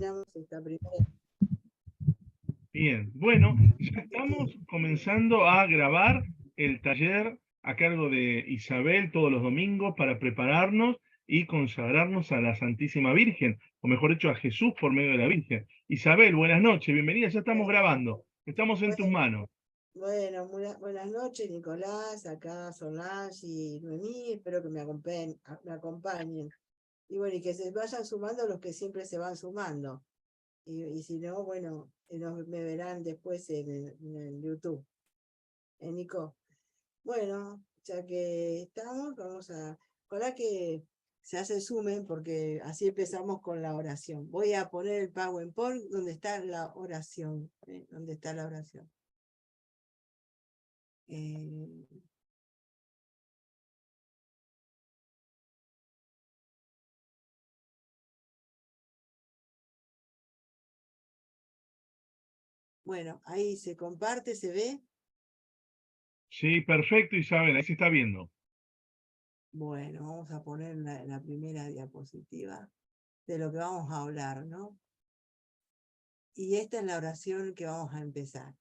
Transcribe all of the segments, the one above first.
Terminamos esta primera. Bien, bueno, ya estamos comenzando a grabar el taller a cargo de Isabel todos los domingos para prepararnos y consagrarnos a la Santísima Virgen, o mejor dicho, a Jesús por medio de la Virgen. Isabel, buenas noches, bienvenida, ya estamos grabando, estamos en tus manos. Bueno, buenas noches, Nicolás, acá Solange y Noemí, espero que me acompañen. Y bueno, y que se vayan sumando los que siempre se van sumando. Y si no, bueno, me verán después en YouTube. Nico. Bueno, ya que estamos, ojalá que se sumen porque así empezamos con la oración. Voy a poner el PowerPoint donde está la oración. ¿Dónde está la oración? Bueno, ahí se comparte, se ve. Sí, perfecto, Isabel, ahí se está viendo. Bueno, vamos a poner la primera diapositiva de lo que vamos a hablar, ¿no? Y esta es la oración que vamos a empezar.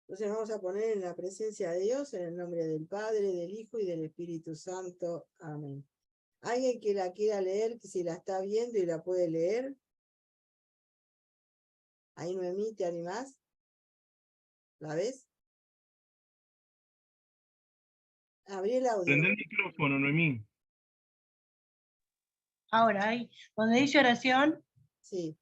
Entonces vamos a poner en la presencia de Dios, en el nombre del Padre, del Hijo y del Espíritu Santo. Amén. ¿Alguien que la quiera leer, que si la está viendo y la puede leer? Ahí Noemí, ¿te animás? ¿La ves? Abrí el audio. Prende el micrófono, Noemí. Ahora, ahí, donde dice oración. Sí.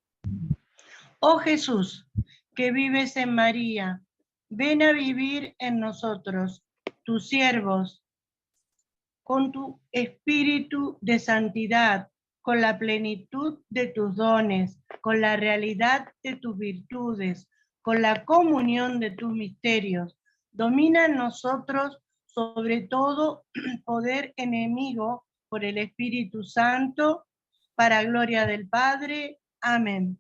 Oh Jesús, que vives en María, ven a vivir en nosotros, tus siervos, con tu espíritu de santidad, con la plenitud de tus dones, con la realidad de tus virtudes, con la comunión de tus misterios. Domina en nosotros sobre todo poder enemigo por el Espíritu Santo, para gloria del Padre. Amén.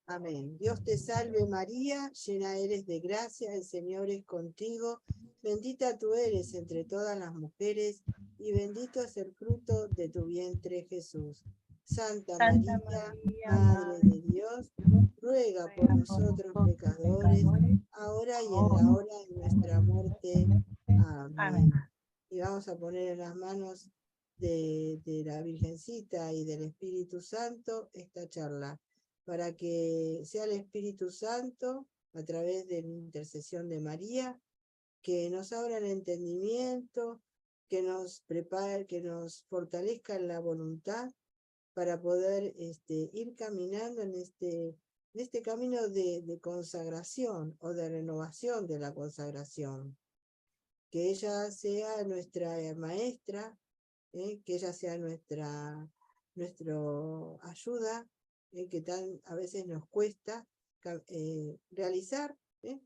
Amén. Dios te salve María, llena eres de gracia, el Señor es contigo. Bendita tú eres entre todas las mujeres, y bendito es el fruto de tu vientre, Jesús. Santa María, Madre de Dios, ruega por nosotros pecadores, ahora y en la hora de nuestra muerte. Amén. Y vamos a poner en las manos de la Virgencita y del Espíritu Santo esta charla, para que sea el Espíritu Santo, a través de la intercesión de María, que nos abra el entendimiento, que nos prepare, que nos fortalezca en la voluntad para poder ir caminando en este camino de consagración o de renovación de la consagración. Que ella sea nuestra maestra, que ella sea nuestra ayuda, que a veces nos cuesta realizar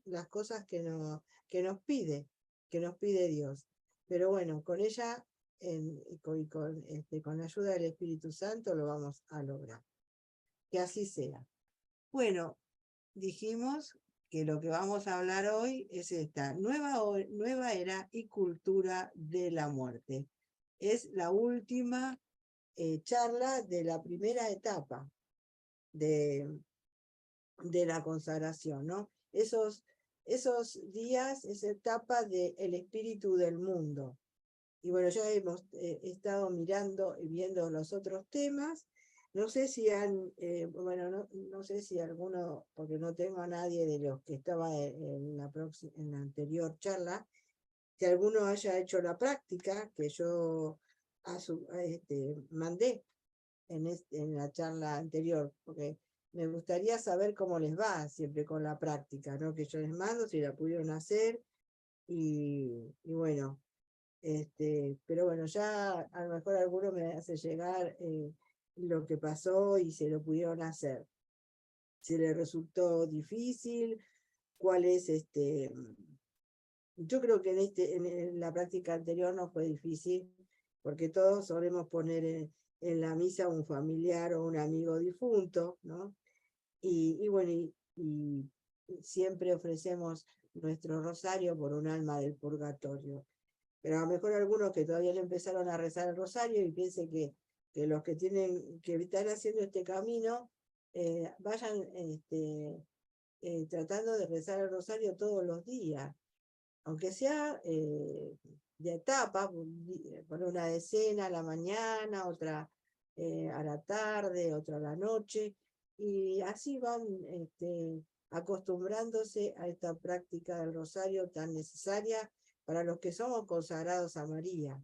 las cosas que nos pide Dios. Pero bueno, con ella con la ayuda del Espíritu Santo lo vamos a lograr. Que así sea. Bueno, dijimos que lo que vamos a hablar hoy es esta nueva era y cultura de la muerte. Es la última charla de la primera etapa de la consagración, ¿no? Esos días, esa etapa del espíritu del mundo. Y bueno, ya hemos estado mirando y viendo los otros temas. No sé si no sé si alguno, porque no tengo a nadie de los que estaba en la anterior charla, que alguno haya hecho la práctica que yo mandé en la charla anterior, porque me gustaría saber cómo les va siempre con la práctica, ¿no? Que yo les mando, si la pudieron hacer, y bueno, pero bueno, ya a lo mejor alguno me hace llegar lo que pasó y se lo pudieron hacer. Si les resultó difícil, cuál es yo creo que en la práctica anterior no fue difícil, porque todos solemos poner en la misa un familiar o un amigo difunto, ¿no? Y bueno, y siempre ofrecemos nuestro rosario por un alma del purgatorio. Pero a lo mejor algunos que todavía no empezaron a rezar el rosario y piensen que que los que tienen que estar haciendo este camino vayan tratando de rezar el rosario todos los días, aunque sea de etapa, por una decena a la mañana, otra a la tarde, otra a la noche, y así van acostumbrándose a esta práctica del rosario tan necesaria para los que somos consagrados a María.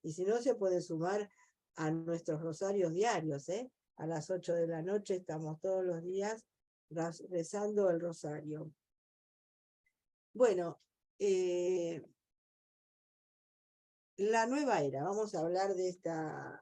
Y si no, se puede sumar a nuestros rosarios diarios, a las 8 de la noche estamos todos los días rezando el rosario. Bueno, la nueva era, vamos a hablar de esta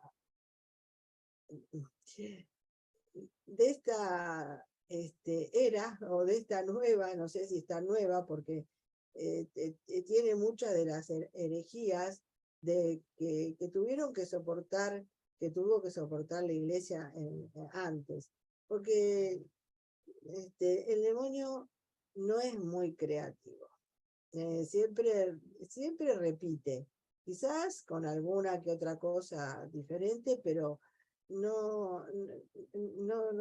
era, o de esta nueva, no sé si está nueva, porque tiene muchas de las herejías que tuvieron que soportar, que tuvo que soportar la iglesia antes, porque el demonio no es muy creativo, siempre repite, quizás con alguna que otra cosa diferente, pero no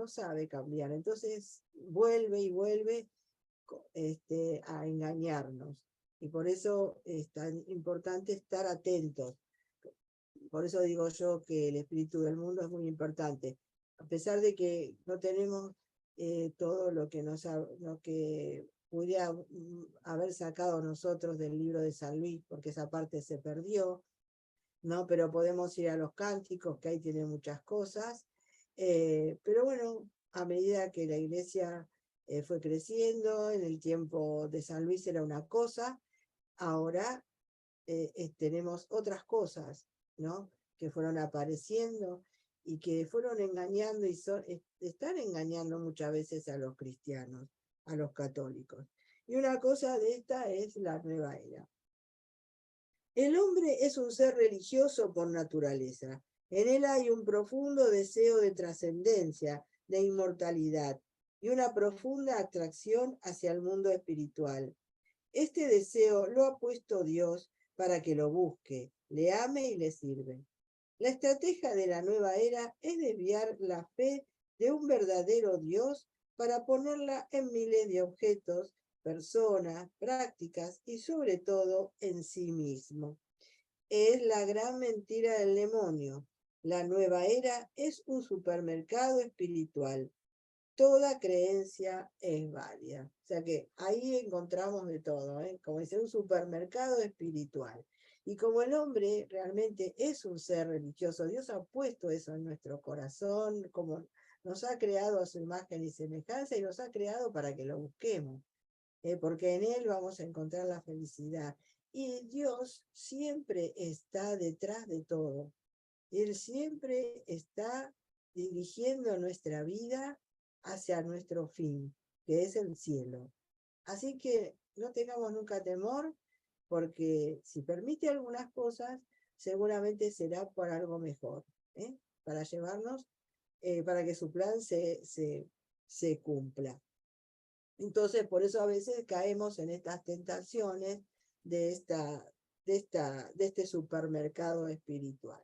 sabe cambiar. Entonces vuelve y vuelve a engañarnos. Y por eso es tan importante estar atentos. Por eso digo yo que el espíritu del mundo es muy importante. A pesar de que no tenemos todo lo que pudiera haber sacado nosotros del libro de San Luis, porque esa parte se perdió, ¿no? Pero podemos ir a los cánticos, que ahí tiene muchas cosas. Pero bueno, a medida que la iglesia fue creciendo, en el tiempo de San Luis era una cosa, ahora tenemos otras cosas, ¿no? Que fueron apareciendo y que fueron engañando y están engañando muchas veces a los cristianos, a los católicos. Y una cosa de esta es la nueva era. El hombre es un ser religioso por naturaleza. En él hay un profundo deseo de trascendencia, de inmortalidad y una profunda atracción hacia el mundo espiritual. Este deseo lo ha puesto Dios para que lo busque, le ame y le sirve. La estrategia de la nueva era es desviar la fe de un verdadero Dios para ponerla en miles de objetos, personas, prácticas y sobre todo en sí mismo. Es la gran mentira del demonio. La nueva era es un supermercado espiritual. Toda creencia es válida. O sea que ahí encontramos de todo, como dice, un supermercado espiritual. Y como el hombre realmente es un ser religioso, Dios ha puesto eso en nuestro corazón, como nos ha creado a su imagen y semejanza y nos ha creado para que lo busquemos, porque en él vamos a encontrar la felicidad. Y Dios siempre está detrás de todo. Él siempre está dirigiendo nuestra vida hacia nuestro fin, que es el cielo. Así que no tengamos nunca temor, porque si permite algunas cosas, seguramente será por algo mejor, para llevarnos, para que su plan se cumpla. Entonces, por eso a veces caemos en estas tentaciones de este supermercado espiritual.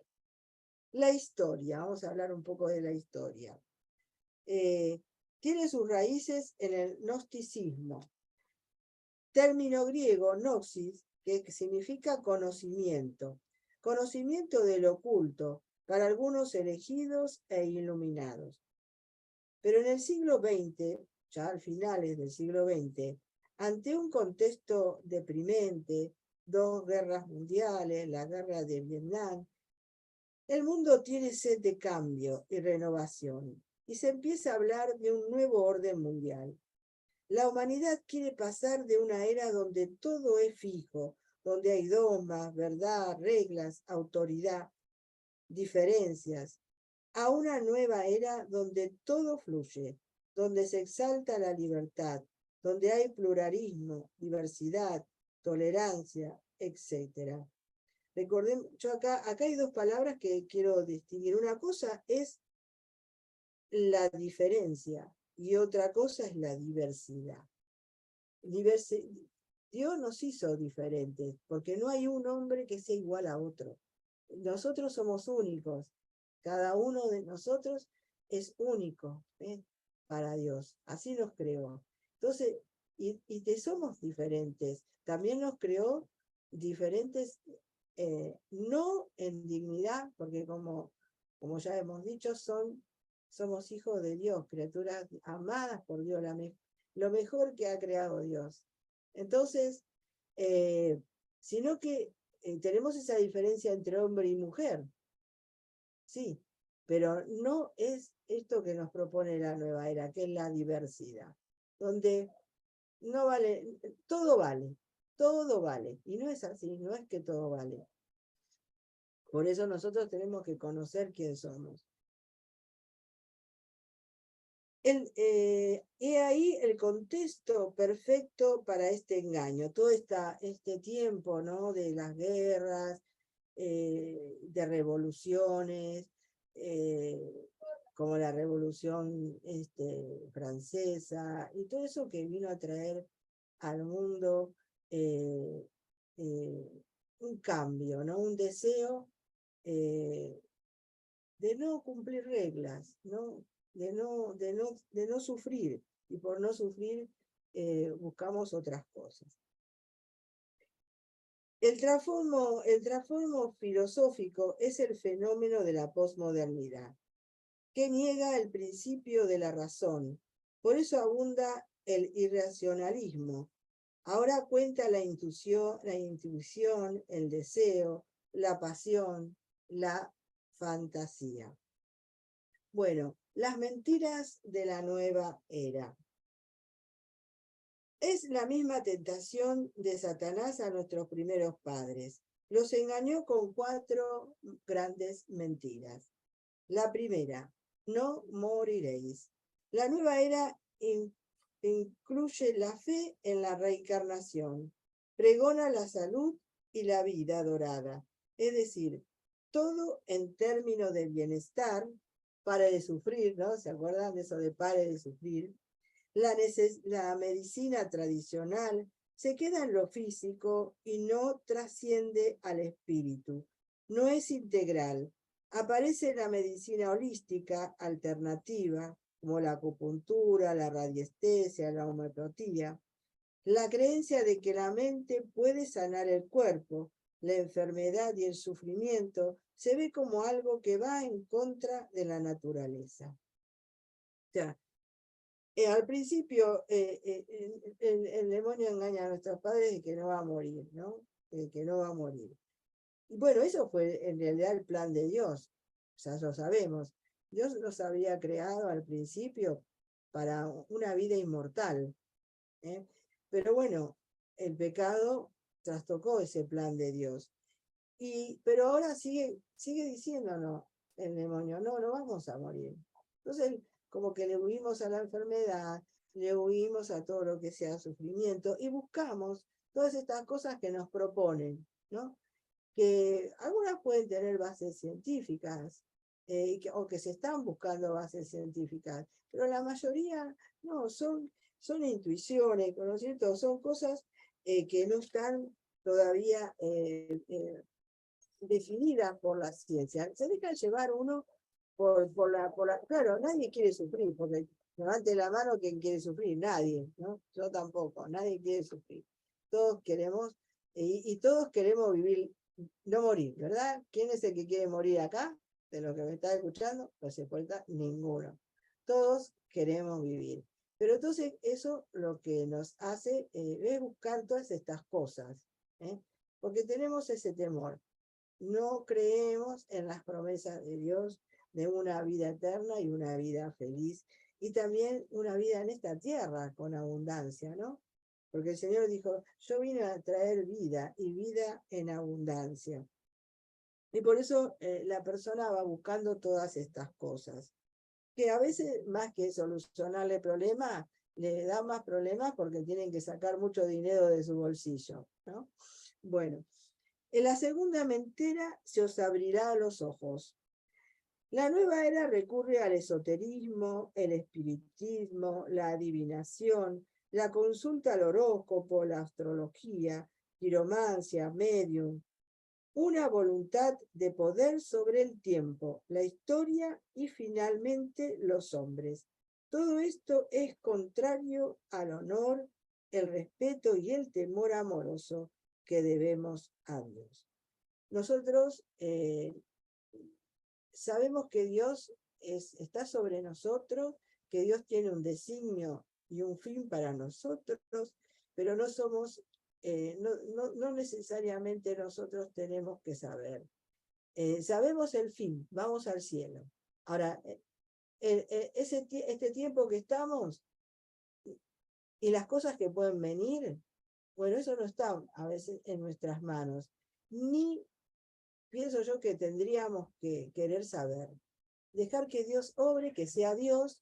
La historia, vamos a hablar un poco de la historia. Tiene sus raíces en el gnosticismo, término griego gnosis, que significa conocimiento, conocimiento del oculto, para algunos elegidos e iluminados. Pero en el siglo XX, ya al finales del siglo XX, ante un contexto deprimente, 2 guerras mundiales, la guerra de Vietnam, el mundo tiene sed de cambio y renovación, y se empieza a hablar de un nuevo orden mundial. La humanidad quiere pasar de una era donde todo es fijo, donde hay dogmas, verdad, reglas, autoridad, diferencias, a una nueva era donde todo fluye, donde se exalta la libertad, donde hay pluralismo, diversidad, tolerancia, etc. Recordemos, yo acá hay 2 palabras que quiero distinguir. Una cosa es la diferencia y otra cosa es la diversidad. Dios nos hizo diferentes, porque no hay un hombre que sea igual a otro. Nosotros somos únicos. Cada uno de nosotros es único para Dios. Así nos creó. Entonces, y te somos diferentes. También nos creó diferentes, no en dignidad, porque como ya hemos dicho, somos hijos de Dios, criaturas amadas por Dios, lo mejor que ha creado Dios. Entonces, sino que tenemos esa diferencia entre hombre y mujer. Sí, pero no es esto que nos propone la nueva era, que es la diversidad, donde no vale, todo vale, todo vale. Y no es así, no es que todo vale. Por eso nosotros tenemos que conocer quién somos. He ahí el contexto perfecto para este engaño, todo este tiempo, ¿no? De las guerras, de revoluciones, como la Revolución Francesa, y todo eso que vino a traer al mundo un cambio, ¿no? Un deseo de no cumplir reglas, ¿no? De no sufrir, y por no sufrir buscamos otras cosas. El trasfondo filosófico es el fenómeno de la posmodernidad, que niega el principio de la razón. Por eso abunda el irracionalismo. Ahora cuenta la intuición, el deseo, la pasión, la fantasía. Bueno, las mentiras de la nueva era. Es la misma tentación de Satanás a nuestros primeros padres. Los engañó con 4 grandes mentiras. La primera, no moriréis. La nueva era incluye la fe en la reencarnación, pregona la salud y la vida dorada, es decir, todo en términos de bienestar, pare de sufrir, ¿no? ¿Se acuerdan de eso de pare de sufrir? La medicina tradicional se queda en lo físico y no trasciende al espíritu. No es integral. Aparece la medicina holística alternativa, como la acupuntura, la radiestesia, la homeopatía. La creencia de que la mente puede sanar el cuerpo, la enfermedad y el sufrimiento se ve como algo que va en contra de la naturaleza. O sea, al principio el demonio engaña a nuestros padres de que no va a morir, ¿no? Que no va a morir. Y bueno, eso fue en realidad el plan de Dios, ya lo sabemos. Dios los había creado al principio para una vida inmortal, ¿eh? Pero bueno, el pecado trastocó ese plan de Dios. Pero ahora sigue diciéndonos el demonio, no vamos a morir. Entonces, como que le huimos a la enfermedad, le huimos a todo lo que sea sufrimiento y buscamos todas estas cosas que nos proponen, ¿no? Que algunas pueden tener bases científicas, o que se están buscando bases científicas, pero la mayoría no, son intuiciones, conocimientos, son cosas que no están todavía definidas por la ciencia. Se deja llevar uno por la... Claro, nadie quiere sufrir, porque levante la mano quien quiere sufrir, nadie, ¿no? Yo tampoco, nadie quiere sufrir. Todos queremos, y todos queremos vivir, no morir, ¿verdad? ¿Quién es el que quiere morir acá? De los que me está escuchando, no se falta ninguno. Todos queremos vivir. Pero entonces eso lo que nos hace es buscar todas estas cosas, porque tenemos ese temor. No creemos en las promesas de Dios de una vida eterna y una vida feliz, y también una vida en esta tierra con abundancia, ¿no? Porque el Señor dijo, yo vine a traer vida y vida en abundancia. Y por eso la persona va buscando todas estas cosas, que a veces más que solucionarle problemas, le da más problemas porque tienen que sacar mucho dinero de su bolsillo, ¿no? Bueno, en la segunda mentira se os abrirá los ojos. La nueva era recurre al esoterismo, el espiritismo, la adivinación, la consulta al horóscopo, la astrología, quiromancia, medium. una voluntad de poder sobre el tiempo, la historia y finalmente los hombres. Todo esto es contrario al honor, el respeto y el temor amoroso que debemos a Dios. Nosotros sabemos que Dios está sobre nosotros, que Dios tiene un designio y un fin para nosotros, pero no somos, no necesariamente nosotros tenemos que saber. Sabemos el fin, vamos al cielo. Ahora, este tiempo que estamos y las cosas que pueden venir, bueno, eso no está a veces en nuestras manos, ni pienso yo que tendríamos que querer saber. Dejar que Dios obre, que sea Dios,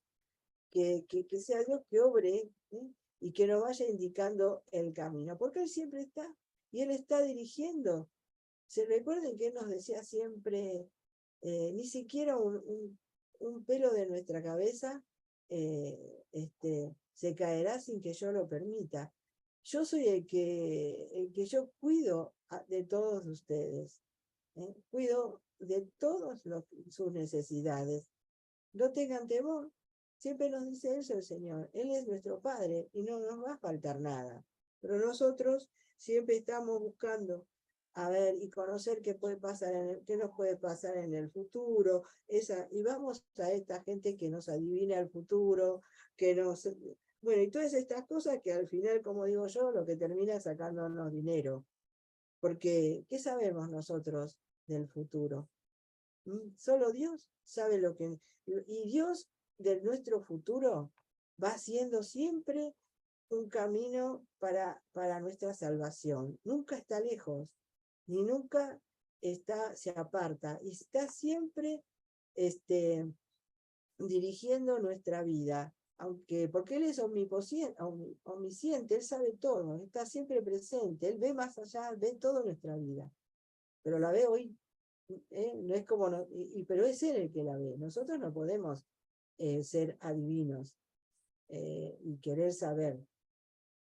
que sea Dios que obre, ¿eh? Y que nos vaya indicando el camino, porque Él siempre está, y Él está dirigiendo. Se recuerden que Él nos decía siempre, ni siquiera un pelo de nuestra cabeza se caerá sin que yo lo permita. Yo soy el que yo cuido de todos ustedes. Cuido de todas sus necesidades. No tengan temor. Siempre nos dice eso el Señor. Él es nuestro Padre y no nos va a faltar nada. Pero nosotros siempre estamos buscando a ver y conocer qué puede pasar qué nos puede pasar en el futuro. Y vamos a esta gente que nos adivina el futuro, que nos... Bueno, y todas estas cosas que al final, como digo yo, lo que termina es sacándonos dinero. Porque, ¿qué sabemos nosotros del futuro? Solo Dios sabe lo que... Y Dios de nuestro futuro va haciendo siempre un camino para nuestra salvación. Nunca está lejos, ni nunca se aparta. Y está siempre dirigiendo nuestra vida. Porque Él es omnisciente, Él sabe todo, está siempre presente, Él ve más allá, ve toda nuestra vida. Pero la ve hoy, no es como, pero es Él el que la ve. Nosotros no podemos ser adivinos y querer saber.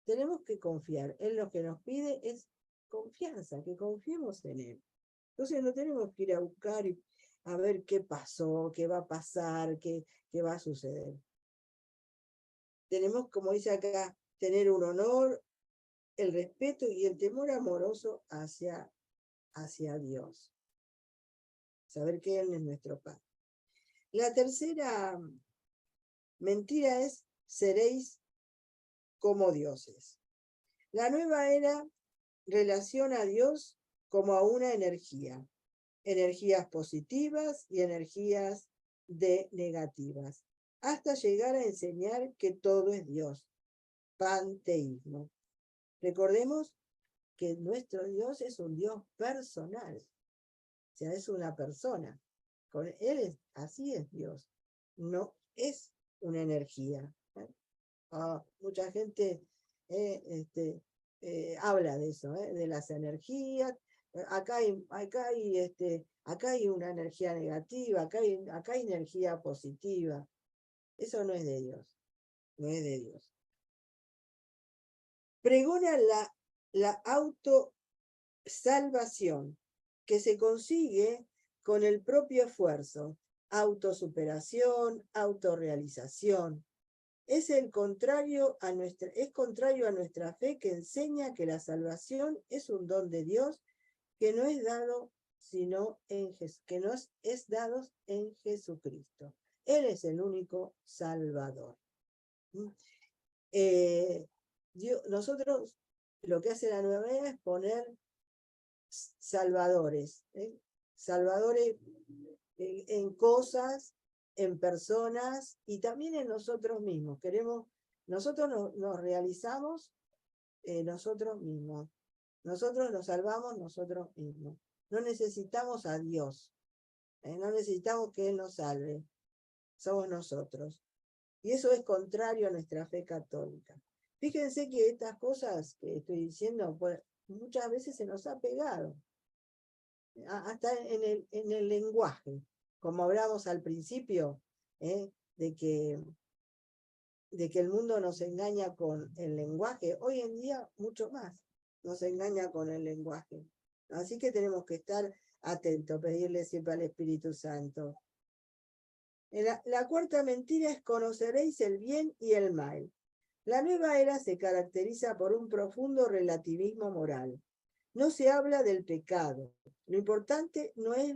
Tenemos que confiar. Él lo que nos pide es confianza, que confiemos en Él. Entonces no tenemos que ir a buscar y a ver qué pasó, qué va a pasar, qué va a suceder. Tenemos, como dice acá, tener un honor, el respeto y el temor amoroso hacia Dios. Saber que Él es nuestro Padre. La tercera mentira es: seréis como dioses. La nueva era relaciona a Dios como a una energía. Energías positivas y energías negativas, hasta llegar a enseñar que todo es Dios. Panteísmo. Recordemos que nuestro Dios es un Dios personal. O sea, es una persona. Con Él así es Dios. No es una energía. Mucha gente habla de eso, de las energías. Acá hay una energía negativa, acá hay energía positiva. Eso no es de Dios. No es de Dios. Pregona la autosalvación, que se consigue con el propio esfuerzo, autosuperación, autorrealización. Es contrario a nuestra fe, que enseña que la salvación es un don de Dios que no es dado que nos es dado en Jesucristo. Él es el único Salvador. Nosotros lo que hace la nueva era es poner salvadores, salvadores en cosas, en personas y también en nosotros mismos. Nosotros nos realizamos nosotros mismos. Nosotros nos salvamos nosotros mismos. No necesitamos a Dios. No necesitamos que Él nos salve. Somos nosotros. Y eso es contrario a nuestra fe católica. Fíjense que estas cosas que estoy diciendo, pues, muchas veces se nos ha pegado. Hasta en el lenguaje. Como hablamos al principio, de que el mundo nos engaña con el lenguaje. Hoy en día, mucho más nos engaña con el lenguaje. Así que tenemos que estar atentos, pedirle siempre al Espíritu Santo. La cuarta mentira es: conoceréis el bien y el mal. La nueva era se caracteriza por un profundo relativismo moral. No se habla del pecado. Lo importante no es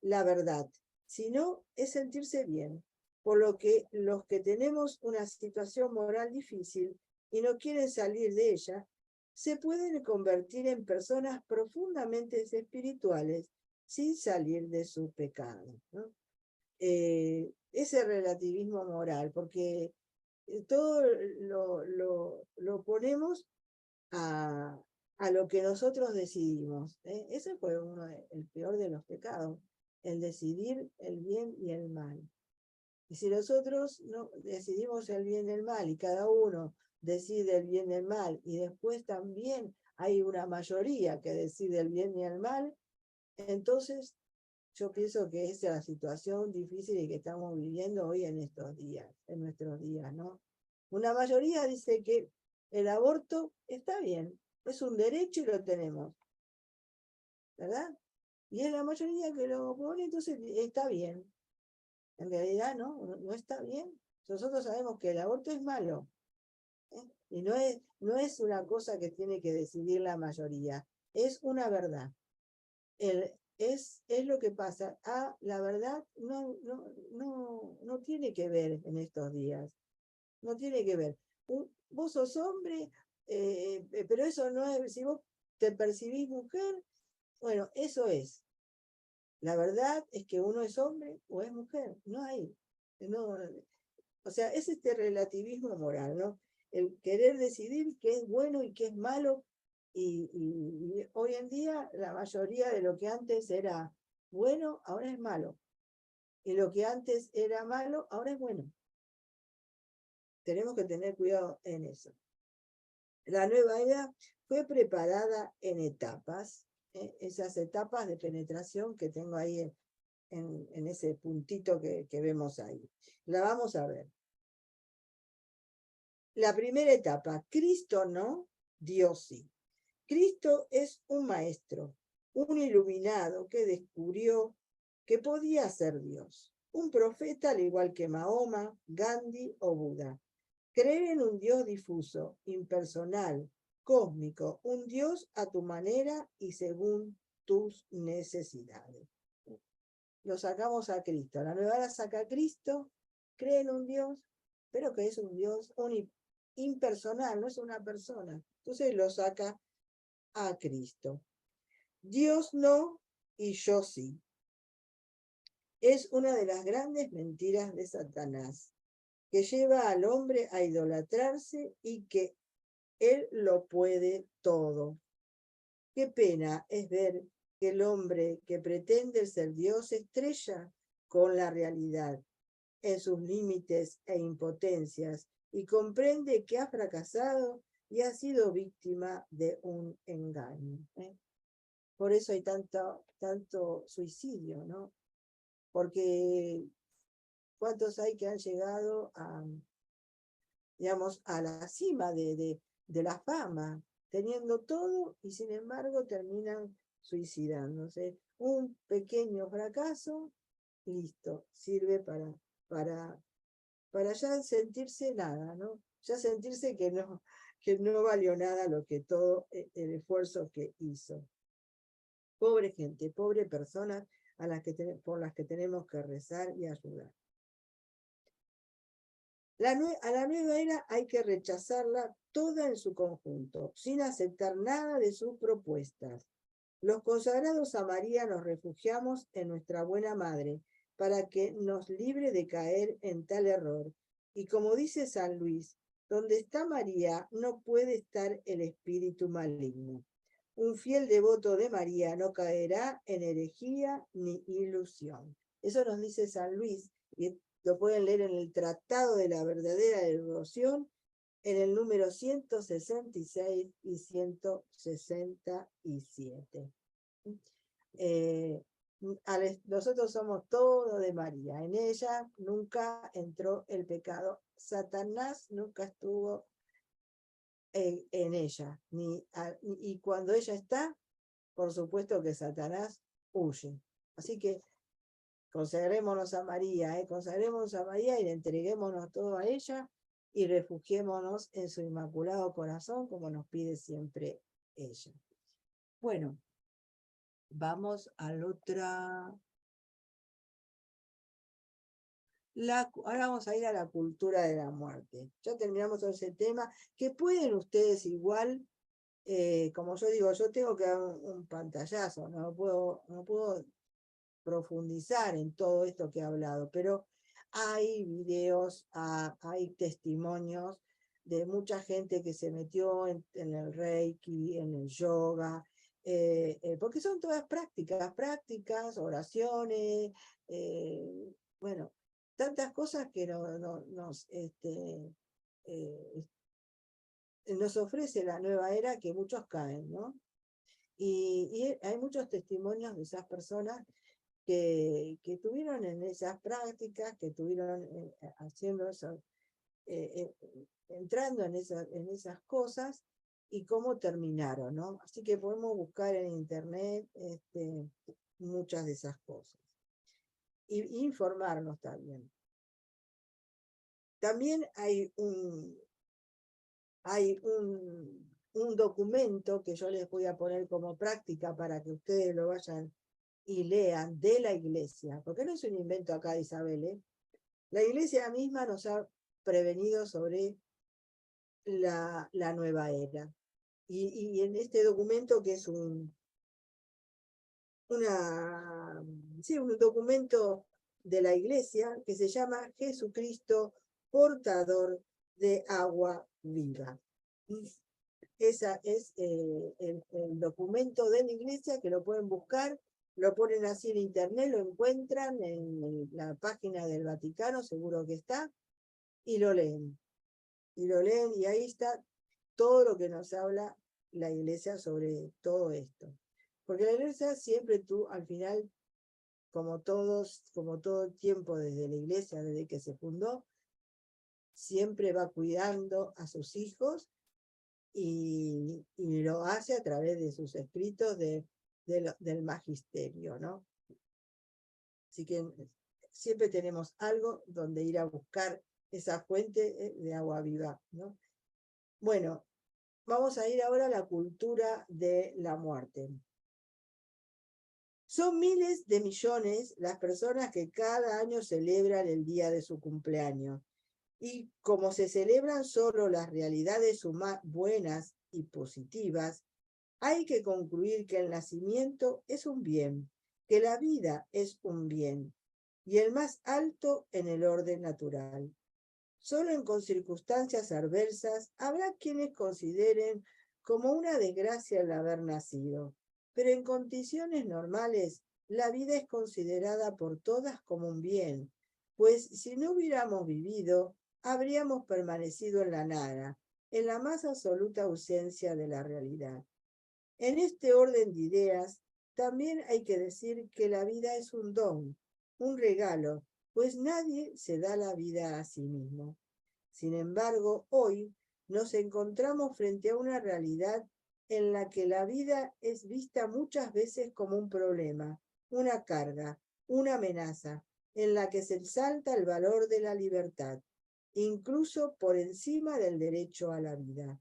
la verdad, sino es sentirse bien. Por lo que los que tenemos una situación moral difícil y no quieren salir de ella, se pueden convertir en personas profundamente espirituales sin salir de su pecado, ¿no? Ese relativismo moral, porque todo lo ponemos a lo que nosotros decidimos. Ese fue el peor de los pecados, el decidir el bien y el mal. Y si nosotros no decidimos el bien y el mal, y cada uno decide el bien y el mal, y después también hay una mayoría que decide el bien y el mal, entonces yo pienso que esa es la situación difícil que estamos viviendo hoy en estos días, en nuestros días, ¿no? Una mayoría dice que el aborto está bien, es un derecho y lo tenemos, ¿verdad? Y es la mayoría que lo pone, entonces está bien. En realidad no está bien. Nosotros sabemos que el aborto es malo, ¿eh? Y no es una cosa que tiene que decidir la mayoría, es una verdad. Es lo que pasa. La verdad no tiene que ver en estos días. No tiene que ver. Vos sos hombre, pero eso no es, si vos te percibís mujer, bueno, eso es. La verdad es que uno es hombre o es mujer, no hay. No, o sea, es este relativismo moral, ¿no? El querer decidir qué es bueno y qué es malo. Y hoy en día la mayoría de lo que antes era bueno, ahora es malo. Y lo que antes era malo, ahora es bueno. Tenemos que tener cuidado en eso. La nueva era fue preparada en etapas, esas etapas de penetración que tengo ahí en ese puntito que vemos ahí. La vamos a ver. La primera etapa: Cristo no, Dios sí. Cristo es un maestro, un iluminado que descubrió que podía ser Dios, un profeta al igual que Mahoma, Gandhi o Buda. Creer en un Dios difuso, impersonal, cósmico, un Dios a tu manera y según tus necesidades. Lo sacamos a Cristo. La nueva era saca a Cristo, cree en un Dios, pero que es un Dios impersonal, no es una persona. Entonces lo saca a Cristo. Dios no y yo sí. Es una de las grandes mentiras de Satanás, que lleva al hombre a idolatrarse y que él lo puede todo. Qué pena es ver que el hombre que pretende ser Dios estrella con la realidad en sus límites e impotencias y comprende que ha fracasado y ha sido víctima de un engaño. Por eso hay tanto suicidio, ¿no? Porque ¿cuántos hay que han llegado digamos, a la cima de la fama, teniendo todo y sin embargo terminan suicidándose? Un pequeño fracaso, listo, sirve para ya sentirse nada, ¿no? Ya sentirse que no valió nada todo el esfuerzo que hizo. Pobre gente, pobre personas por las que tenemos que rezar y ayudar. A la nueva era hay que rechazarla toda en su conjunto, sin aceptar nada de sus propuestas. Los consagrados a María nos refugiamos en nuestra buena madre, para que nos libre de caer en tal error. Y como dice San Luis, donde está María no puede estar el espíritu maligno. Un fiel devoto de María no caerá en herejía ni ilusión. Eso nos dice San Luis, y lo pueden leer en el Tratado de la Verdadera Devoción, en el número 166 y 167. Nosotros somos todo de María. En ella nunca entró el pecado. Satanás nunca estuvo en ella. Y cuando ella está, por supuesto que Satanás huye. Así que consagrémonos a María, consagrémonos a María y le entreguémonos todo a ella y refugiémonos en su inmaculado corazón, como nos pide siempre ella. Bueno, vamos a la otra. Ahora vamos a ir a la cultura de la muerte. Ya terminamos con ese tema, que pueden ustedes igual, como yo digo, yo tengo que dar un pantallazo, no puedo profundizar en todo esto que he hablado, pero hay videos, hay testimonios de mucha gente que se metió en el Reiki, en el yoga, porque son todas prácticas, oraciones, bueno, tantas cosas que nos ofrece la nueva era que muchos caen, ¿no? Y hay muchos testimonios de esas personas que tuvieron en esas prácticas, que tuvieron haciendo eso, entrando en esas cosas y cómo terminaron, ¿no? Así que podemos buscar en internet muchas de esas cosas. Y informarnos también. También hay un documento que yo les voy a poner como práctica para que ustedes lo vayan y lean de la iglesia, porque no es un invento acá de Isabel, La iglesia misma nos ha prevenido sobre la nueva era. Y en este documento, que es un documento de la iglesia, que se llama Jesucristo, portador de agua viva. Ese es el documento de la iglesia, que lo pueden buscar, lo ponen así en internet, lo encuentran en la página del Vaticano, seguro que está, y lo leen. Y ahí está todo lo que nos habla la iglesia sobre todo esto. Porque la iglesia siempre al final, como todo tiempo desde la iglesia, desde que se fundó, siempre va cuidando a sus hijos y lo hace a través de sus escritos del magisterio, ¿no? Así que siempre tenemos algo donde ir a buscar esa fuente de agua viva, ¿no? Bueno, vamos a ir ahora a la cultura de la muerte. Son miles de millones las personas que cada año celebran el día de su cumpleaños. Y como se celebran solo las realidades buenas y positivas, hay que concluir que el nacimiento es un bien, que la vida es un bien, y el más alto en el orden natural. Solo con circunstancias adversas habrá quienes consideren como una desgracia el haber nacido, pero en condiciones normales la vida es considerada por todas como un bien, pues si no hubiéramos vivido, habríamos permanecido en la nada, en la más absoluta ausencia de la realidad. En este orden de ideas, también hay que decir que la vida es un don, un regalo, pues nadie se da la vida a sí mismo. Sin embargo, hoy nos encontramos frente a una realidad en la que la vida es vista muchas veces como un problema, una carga, una amenaza, en la que se exalta el valor de la libertad, incluso por encima del derecho a la vida.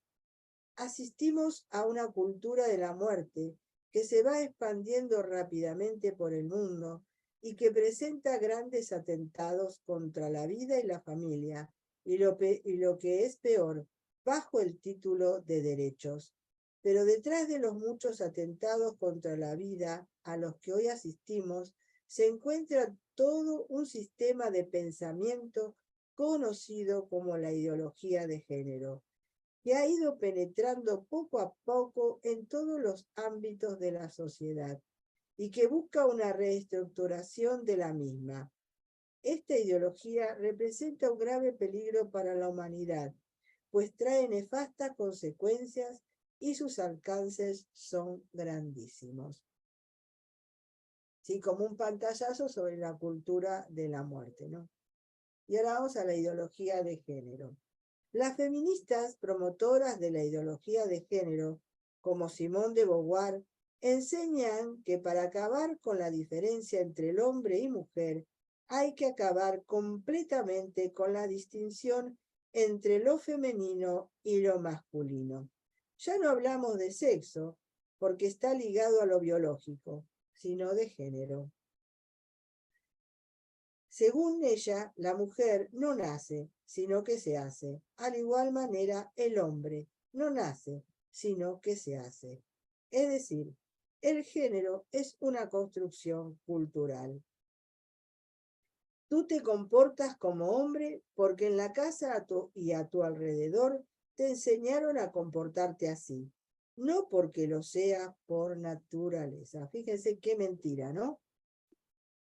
Asistimos a una cultura de la muerte que se va expandiendo rápidamente por el mundo y que presenta grandes atentados contra la vida y la familia, y lo que es peor, bajo el título de derechos. Pero detrás de los muchos atentados contra la vida a los que hoy asistimos, se encuentra todo un sistema de pensamiento conocido como la ideología de género, que ha ido penetrando poco a poco en todos los ámbitos de la sociedad y que busca una reestructuración de la misma. Esta ideología representa un grave peligro para la humanidad, pues trae nefastas consecuencias y sus alcances son grandísimos. Sí, como un pantallazo sobre la cultura de la muerte, ¿no? Y ahora vamos a la ideología de género. Las feministas promotoras de la ideología de género, como Simone de Beauvoir, Enseñan que para acabar con la diferencia entre el hombre y mujer, hay que acabar completamente con la distinción entre lo femenino y lo masculino. Ya no hablamos de sexo, porque está ligado a lo biológico, sino de género. Según ella, la mujer no nace, sino que se hace. Al igual manera, el hombre no nace, sino que se hace. Es decir, el género es una construcción cultural. Tú te comportas como hombre porque en la casa y a tu alrededor te enseñaron a comportarte así, no porque lo seas por naturaleza. Fíjense qué mentira, ¿no?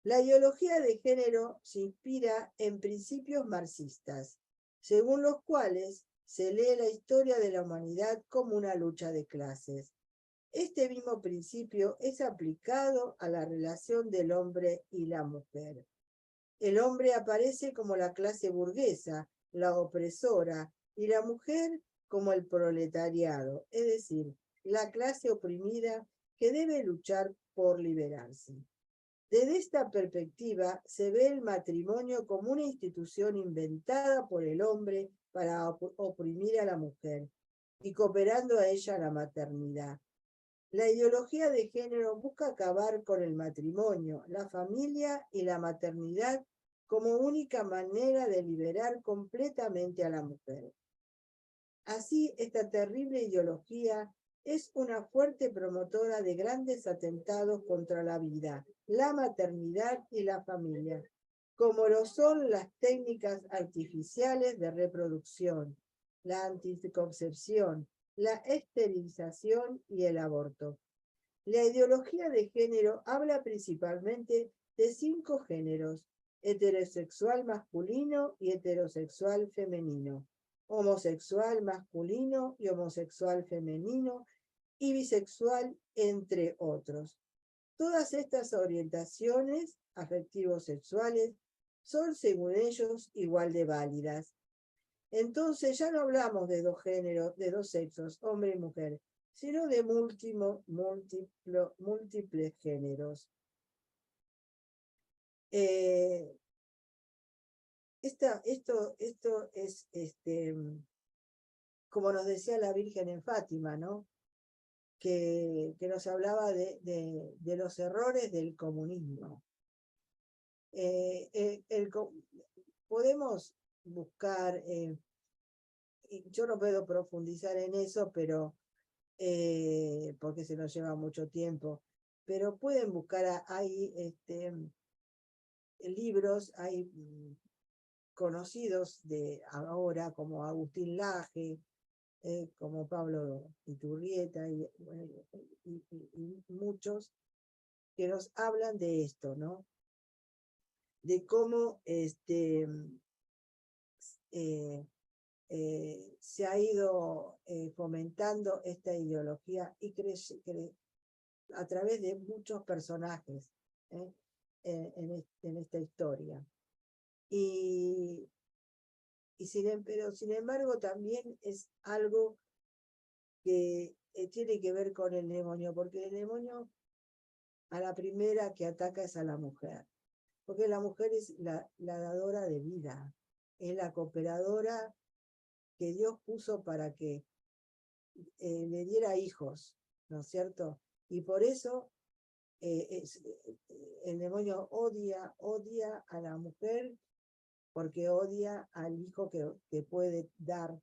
La ideología de género se inspira en principios marxistas, según los cuales se lee la historia de la humanidad como una lucha de clases. Este mismo principio es aplicado a la relación del hombre y la mujer. El hombre aparece como la clase burguesa, la opresora, y la mujer como el proletariado, es decir, la clase oprimida que debe luchar por liberarse. Desde esta perspectiva se ve el matrimonio como una institución inventada por el hombre para oprimir a la mujer y cooperando a ella la maternidad. La ideología de género busca acabar con el matrimonio, la familia y la maternidad como única manera de liberar completamente a la mujer. Así, esta terrible ideología es una fuerte promotora de grandes atentados contra la vida, la maternidad y la familia, como lo son las técnicas artificiales de reproducción, la anticoncepción, la esterilización y el aborto. La ideología de género habla principalmente de 5 géneros: heterosexual masculino y heterosexual femenino, homosexual masculino y homosexual femenino, y bisexual, entre otros. Todas estas orientaciones afectivo-sexuales son, según ellos, igual de válidas. Entonces ya no hablamos de 2 géneros, de 2 sexos, hombre y mujer, sino de múltiples géneros. Esto es, como nos decía la Virgen en Fátima, ¿no? Que nos hablaba de los errores del comunismo. Podemos buscar, yo no puedo profundizar en eso, pero porque se nos lleva mucho tiempo, pero pueden buscar ahí libros, hay conocidos de ahora como Agustín Laje, como Pablo Iturrieta y muchos que nos hablan de esto, ¿no? De cómo se ha ido fomentando esta ideología y a través de muchos personajes en esta historia. Pero sin embargo también es algo que tiene que ver con el demonio, porque el demonio a la primera que ataca es a la mujer, porque la mujer es la dadora de vida, es la cooperadora que Dios puso para que le diera hijos, ¿no es cierto? Y por eso el demonio odia a la mujer, porque odia al hijo que puede dar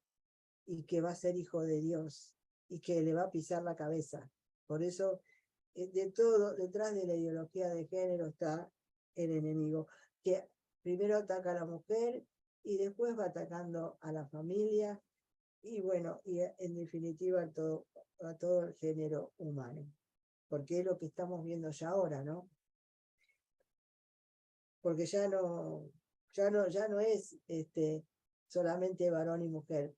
y que va a ser hijo de Dios y que le va a pisar la cabeza. Por eso, detrás de la ideología de género está el enemigo, que primero ataca a la mujer y después va atacando a la familia y bueno, y en definitiva a todo el género humano, porque es lo que estamos viendo ya ahora, ¿no? Porque ya no es solamente varón y mujer.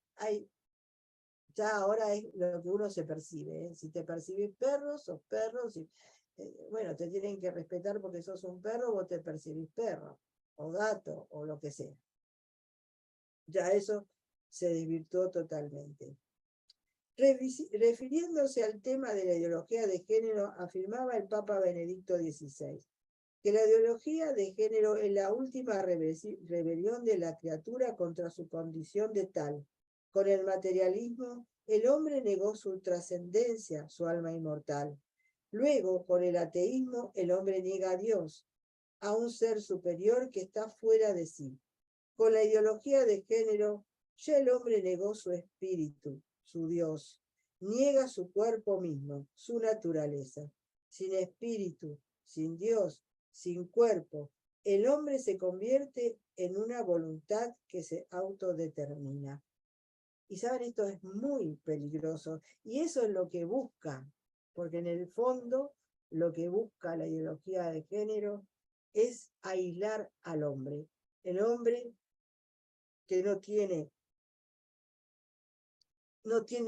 Ya ahora es lo que uno se percibe, ¿eh? Si te percibís perro, sos perro. Bueno, te tienen que respetar porque sos un perro, vos te percibís perro, o gato, o lo que sea. Ya eso se desvirtuó totalmente. Refiriéndose al tema de la ideología de género, afirmaba el Papa Benedicto XVI, que la ideología de género es la última rebelión de la criatura contra su condición de tal. Con el materialismo, el hombre negó su trascendencia, su alma inmortal. Luego, con el ateísmo, el hombre niega a Dios, a un ser superior que está fuera de sí. Con la ideología de género, ya el hombre negó su espíritu, su Dios, niega su cuerpo mismo, su naturaleza. Sin espíritu, sin Dios, sin cuerpo, el hombre se convierte en una voluntad que se autodetermina. Y saben, esto es muy peligroso. Y eso es lo que busca, porque en el fondo lo que busca la ideología de género es aislar al hombre. El hombre que no tiene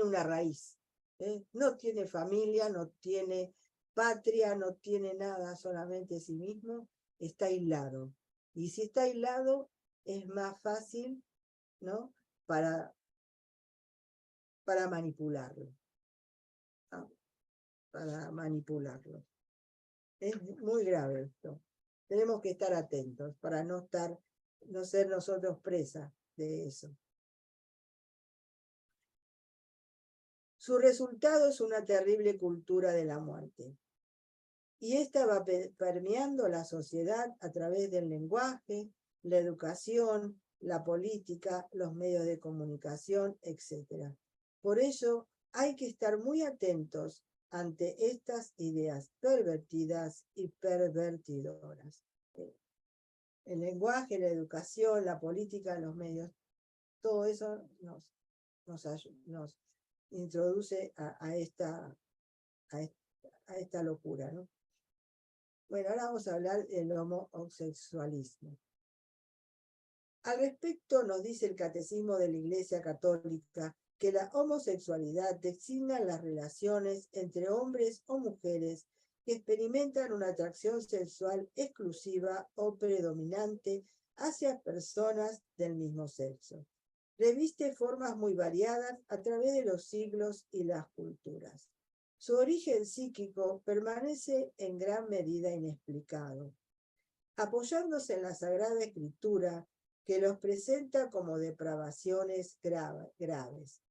una raíz, no tiene familia, no tiene patria, no tiene nada, solamente sí mismo, está aislado. Y si está aislado, es más fácil, ¿no? Para manipularlo. ¿No? Para manipularlo. Es muy grave esto. Tenemos que estar atentos para no ser nosotros presa de eso. Su resultado es una terrible cultura de la muerte. Y esta va permeando la sociedad a través del lenguaje, la educación, la política, los medios de comunicación, etc. Por ello, hay que estar muy atentos ante estas ideas pervertidas y pervertidoras. El lenguaje, la educación, la política, los medios, todo eso nos introduce a esta locura, ¿no? Bueno, ahora vamos a hablar del homosexualismo. Al respecto nos dice el Catecismo de la Iglesia Católica que la homosexualidad designa las relaciones entre hombres o mujeres que experimentan una atracción sexual exclusiva o predominante hacia personas del mismo sexo. Reviste formas muy variadas a través de los siglos y las culturas. Su origen psíquico permanece en gran medida inexplicado. Apoyándose en la Sagrada Escritura, que los presenta como depravaciones graves.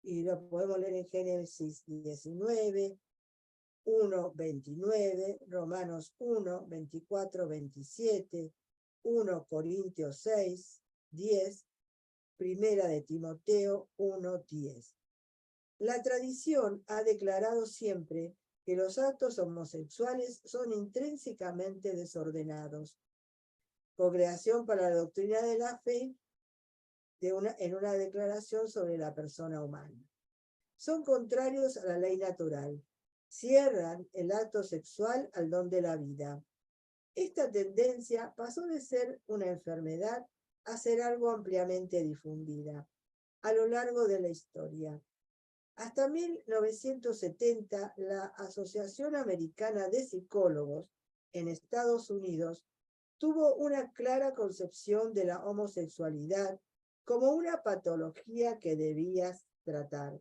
Y lo podemos leer en Génesis 19, 1, 29, Romanos 1, 24, 27, 1 Corintios 6, 10, Primera de Timoteo 1, 10. La tradición ha declarado siempre que los actos homosexuales son intrínsecamente desordenados. Congregación para la Doctrina de la Fe, en una declaración sobre la persona humana. Son contrarios a la ley natural. Cierran el acto sexual al don de la vida. Esta tendencia pasó de ser una enfermedad a ser algo ampliamente difundida a lo largo de la historia. Hasta 1970, la Asociación Americana de Psicólogos en Estados Unidos tuvo una clara concepción de la homosexualidad como una patología que debía tratar.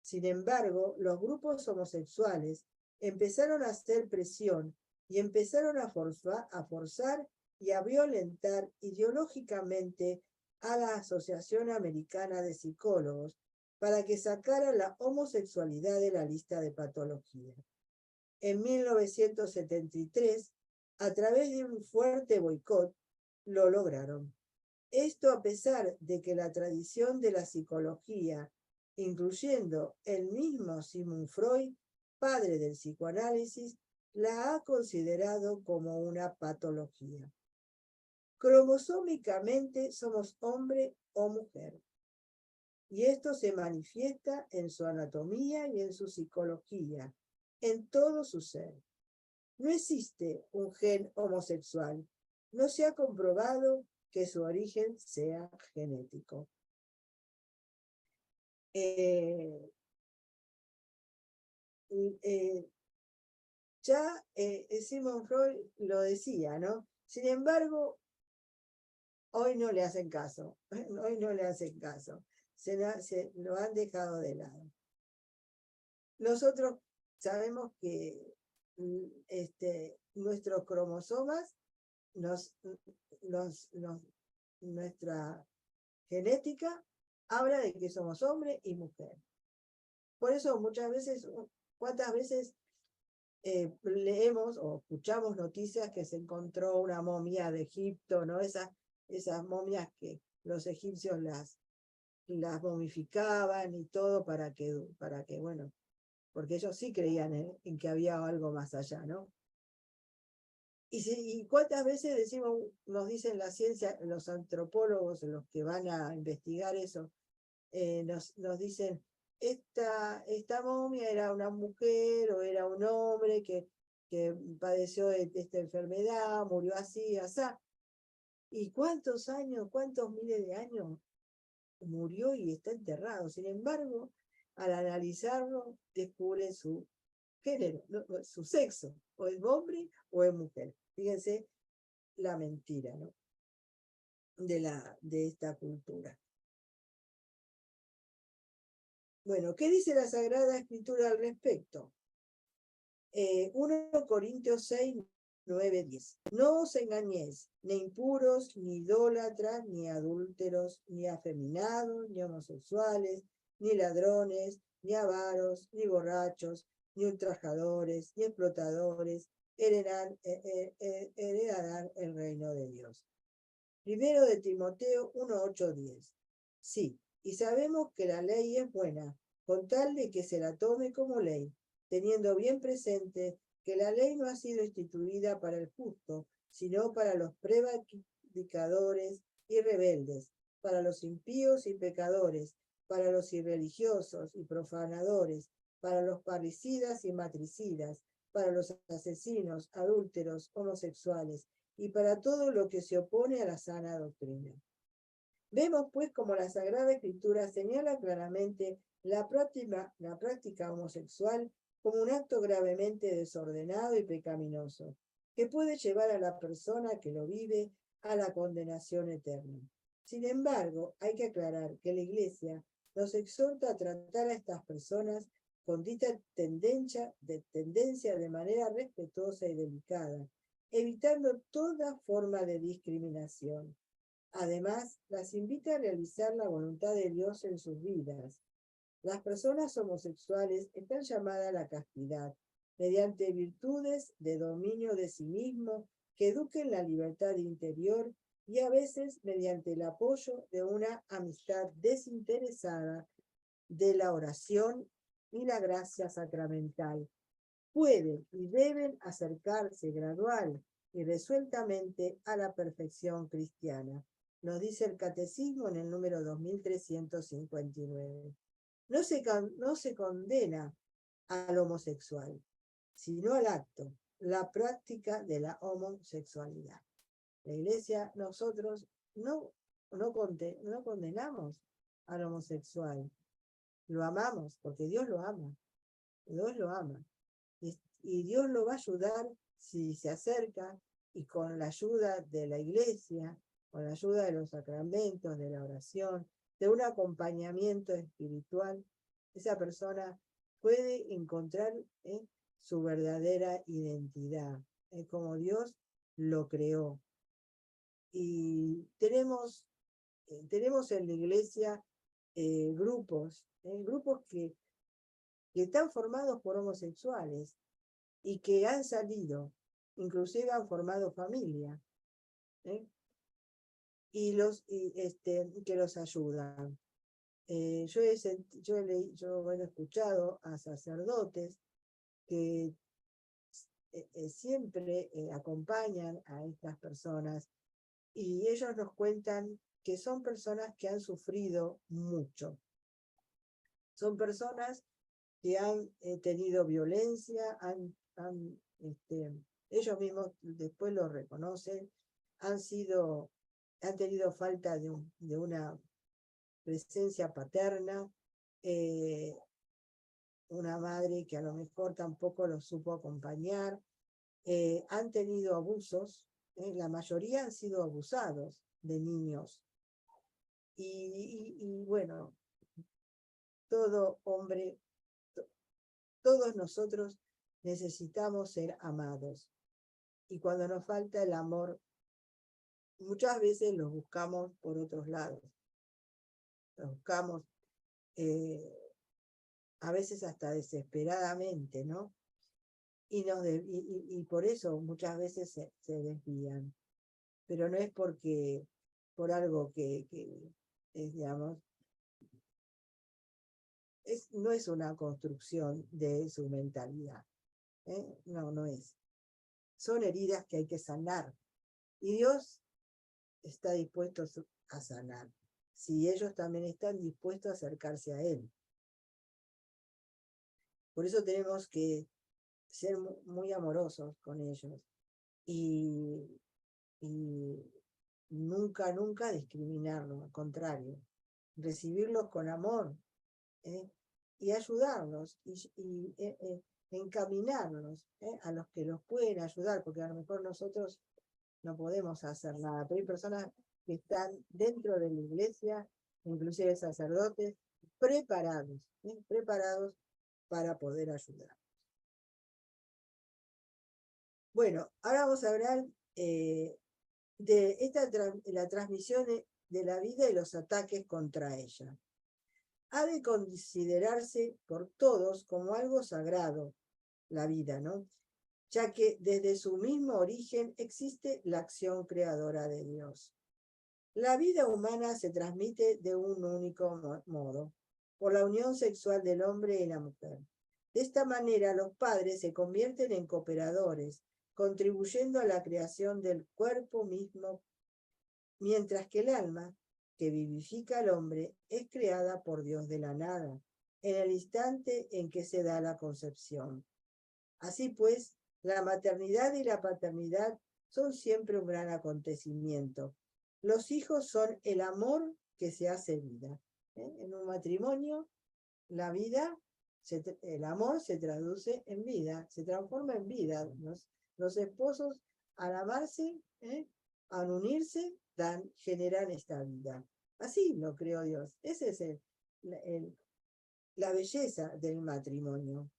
Sin embargo, los grupos homosexuales empezaron a hacer presión y empezaron a forzar y a violentar ideológicamente a la Asociación Americana de Psicólogos para que sacara la homosexualidad de la lista de patologías. En 1973, a través de un fuerte boicot, lo lograron. Esto a pesar de que la tradición de la psicología, incluyendo el mismo Sigmund Freud, padre del psicoanálisis, la ha considerado como una patología. Cromosómicamente somos hombre o mujer. Y esto se manifiesta en su anatomía y en su psicología, en todo su ser. No existe un gen homosexual. No se ha comprobado que su origen sea genético. Sigmund Freud lo decía, ¿no? Sin embargo, hoy no le hacen caso. Hoy no le hacen caso. Se lo han dejado de lado. nosotros sabemos que nuestros cromosomas, nuestra genética habla de que somos hombre y mujer. Por eso muchas veces, ¿cuántas veces leemos o escuchamos noticias que se encontró una momia de Egipto, ¿no? Esas momias que los egipcios las momificaban y todo para que bueno, porque ellos sí creían en que había algo más allá, ¿no? Y cuántas veces nos dicen la ciencia, los antropólogos, los que van a investigar eso, nos dicen, esta momia era una mujer o era un hombre que padeció de esta enfermedad, murió así, así. ¿Y cuántos años, cuántos miles de años murió y está enterrado? Sin embargo, al analizarlo, descubre su género, ¿no? Su sexo, o es hombre o es mujer. Fíjense la mentira, ¿no? de esta cultura. Bueno, ¿qué dice la Sagrada Escritura al respecto? 1 Corintios 6, 9, 10. No os engañéis, ni impuros, ni idólatras, ni adúlteros, ni afeminados, ni homosexuales, ni ladrones, ni avaros, ni borrachos, ni ultrajadores, ni explotadores, heredarán el reino de Dios. Primero de Timoteo 1, 8, 10. Sí, y sabemos que la ley es buena, con tal de que se la tome como ley, teniendo bien presente que la ley no ha sido instituida para el justo, sino para los prevaricadores y rebeldes, para los impíos y pecadores, para los irreligiosos y profanadores, para los parricidas y matricidas, para los asesinos, adúlteros, homosexuales, y para todo lo que se opone a la sana doctrina. Vemos pues como la Sagrada Escritura señala claramente la práctica homosexual como un acto gravemente desordenado y pecaminoso, que puede llevar a la persona que lo vive a la condenación eterna. Sin embargo, hay que aclarar que la Iglesia nos exhorta a tratar a estas personas con dicha tendencia de manera respetuosa y delicada, evitando toda forma de discriminación. Además, las invita a realizar la voluntad de Dios en sus vidas. Las personas homosexuales están llamadas a la castidad, mediante virtudes de dominio de sí mismo que eduquen la libertad interior y a veces mediante el apoyo de una amistad desinteresada, de la oración y la gracia sacramental. Pueden y deben acercarse gradual y resueltamente a la perfección cristiana. Nos dice el Catecismo en el número 2359. No se condena al homosexual, sino al acto, la práctica de la homosexualidad. La Iglesia, nosotros no condenamos al homosexual, lo amamos porque Dios lo ama. Dios lo ama. Y Dios lo va a ayudar si se acerca y con la ayuda de la Iglesia, con la ayuda de los sacramentos, de la oración, de un acompañamiento espiritual, esa persona puede encontrar su verdadera identidad, como Dios lo creó. Y tenemos en la Iglesia grupos que están formados por homosexuales y que han salido, inclusive han formado familia, y que los ayudan. Yo he escuchado a sacerdotes que siempre acompañan a estas personas y ellos nos cuentan que son personas que han sufrido mucho. Son personas que han tenido violencia, ellos mismos después lo reconocen, han tenido falta de una presencia paterna, una madre que a lo mejor tampoco los supo acompañar, han tenido abusos, la mayoría han sido abusados de niños. Y bueno, todo hombre Todos nosotros necesitamos ser amados. Y cuando nos falta el amor, muchas veces lo buscamos por otros lados. Lo buscamos a veces hasta desesperadamente, ¿no? Y por eso muchas veces se desvían. Pero no es por algo que es, digamos, no es una construcción de su mentalidad. No es. Son heridas que hay que sanar. Y Dios está dispuesto a sanar, si ellos también están dispuestos a acercarse a Él. Por eso tenemos que ser muy amorosos con ellos y nunca discriminarlos, al contrario, recibirlos con amor y ayudarlos y encaminarlos a los que los pueden ayudar, porque a lo mejor nosotros no podemos hacer nada, pero hay personas que están dentro de la iglesia, inclusive sacerdotes, preparados para poder ayudar. Bueno, ahora vamos a hablar de la transmisión de la vida y los ataques contra ella. Ha de considerarse por todos como algo sagrado, la vida, ¿no? Ya que desde su mismo origen existe la acción creadora de Dios. La vida humana se transmite de un único modo, por la unión sexual del hombre y la mujer. De esta manera, los padres se convierten en cooperadores, contribuyendo a la creación del cuerpo mismo, mientras que el alma, que vivifica al hombre, es creada por Dios de la nada, en el instante en que se da la concepción. Así pues, la maternidad y la paternidad son siempre un gran acontecimiento. Los hijos son el amor que se hace vida. En un matrimonio, la vida, el amor se traduce en vida, se transforma en vida. Los esposos, al amarse, al unirse, generan esta vida. Así lo creó Dios. Esa es la belleza del matrimonio.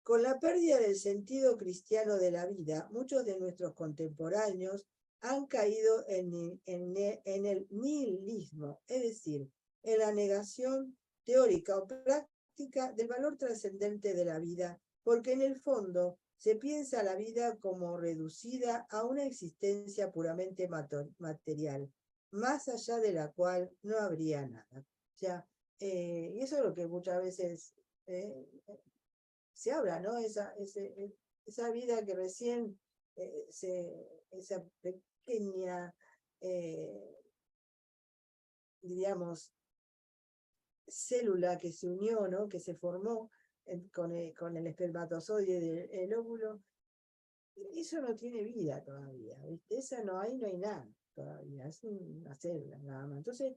Con la pérdida del sentido cristiano de la vida, muchos de nuestros contemporáneos han caído en el nihilismo, es decir, en la negación teórica o práctica del valor trascendente de la vida, porque en el fondo se piensa la vida como reducida a una existencia puramente material, más allá de la cual no habría nada. O sea, y eso es lo que muchas veces se habla, ¿no? Esa vida que recién, esa pequeña, diríamos, célula que se unió, ¿no? Que se formó con el espermatozoide del óvulo, eso no tiene vida todavía, ¿viste? Ahí no hay nada todavía, es una célula nada más. Entonces,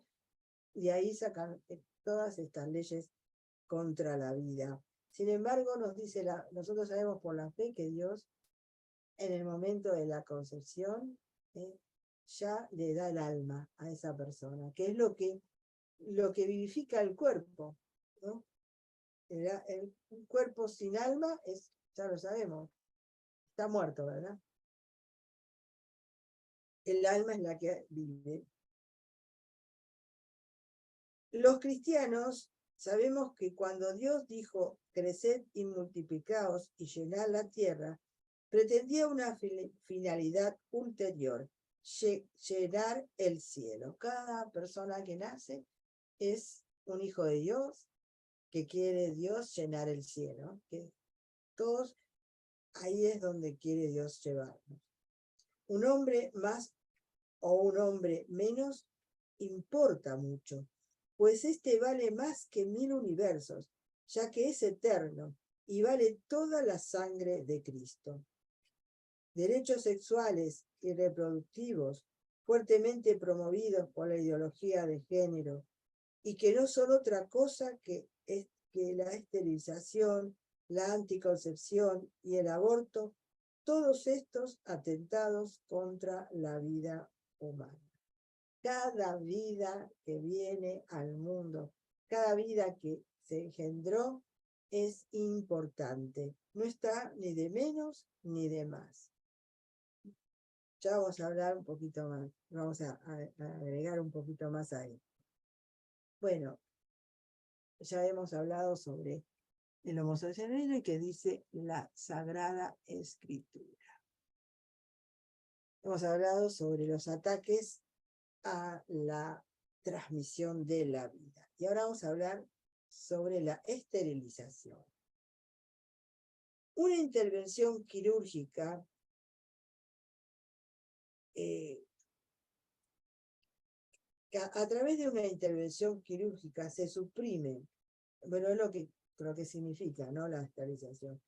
de ahí sacan todas estas leyes contra la vida. Sin embargo, nosotros sabemos por la fe que Dios, en el momento de la concepción, ya le da el alma a esa persona, que es lo que vivifica el cuerpo, ¿no? Un cuerpo sin alma ya lo sabemos, está muerto, ¿verdad? El alma es la que vive. Los cristianos sabemos que cuando Dios dijo, creced y multiplicaos y llenad la tierra, pretendía una finalidad ulterior, llenar el cielo. Cada persona que nace es un hijo de Dios, que quiere Dios llenar el cielo. Que todos, ahí es donde quiere Dios llevarnos. Un hombre más o un hombre menos importa mucho, pues este vale más que 1000 universos, ya que es eterno y vale toda la sangre de Cristo. Derechos sexuales y reproductivos fuertemente promovidos por la ideología de género y que no son otra cosa que la esterilización, la anticoncepción y el aborto, todos estos atentados contra la vida humana. Cada vida que viene al mundo Cada vida que se engendró es importante. No está ni de menos ni de más. Ya vamos a hablar un poquito más. Vamos a agregar un poquito más ahí. Bueno, ya hemos hablado sobre el homosexualismo y que dice la Sagrada Escritura. Hemos hablado sobre los ataques a la transmisión de la vida. Y ahora vamos a hablar sobre la esterilización. Una intervención quirúrgica a través de una intervención quirúrgica se suprime, bueno, es lo que significa, ¿no? La esterilización.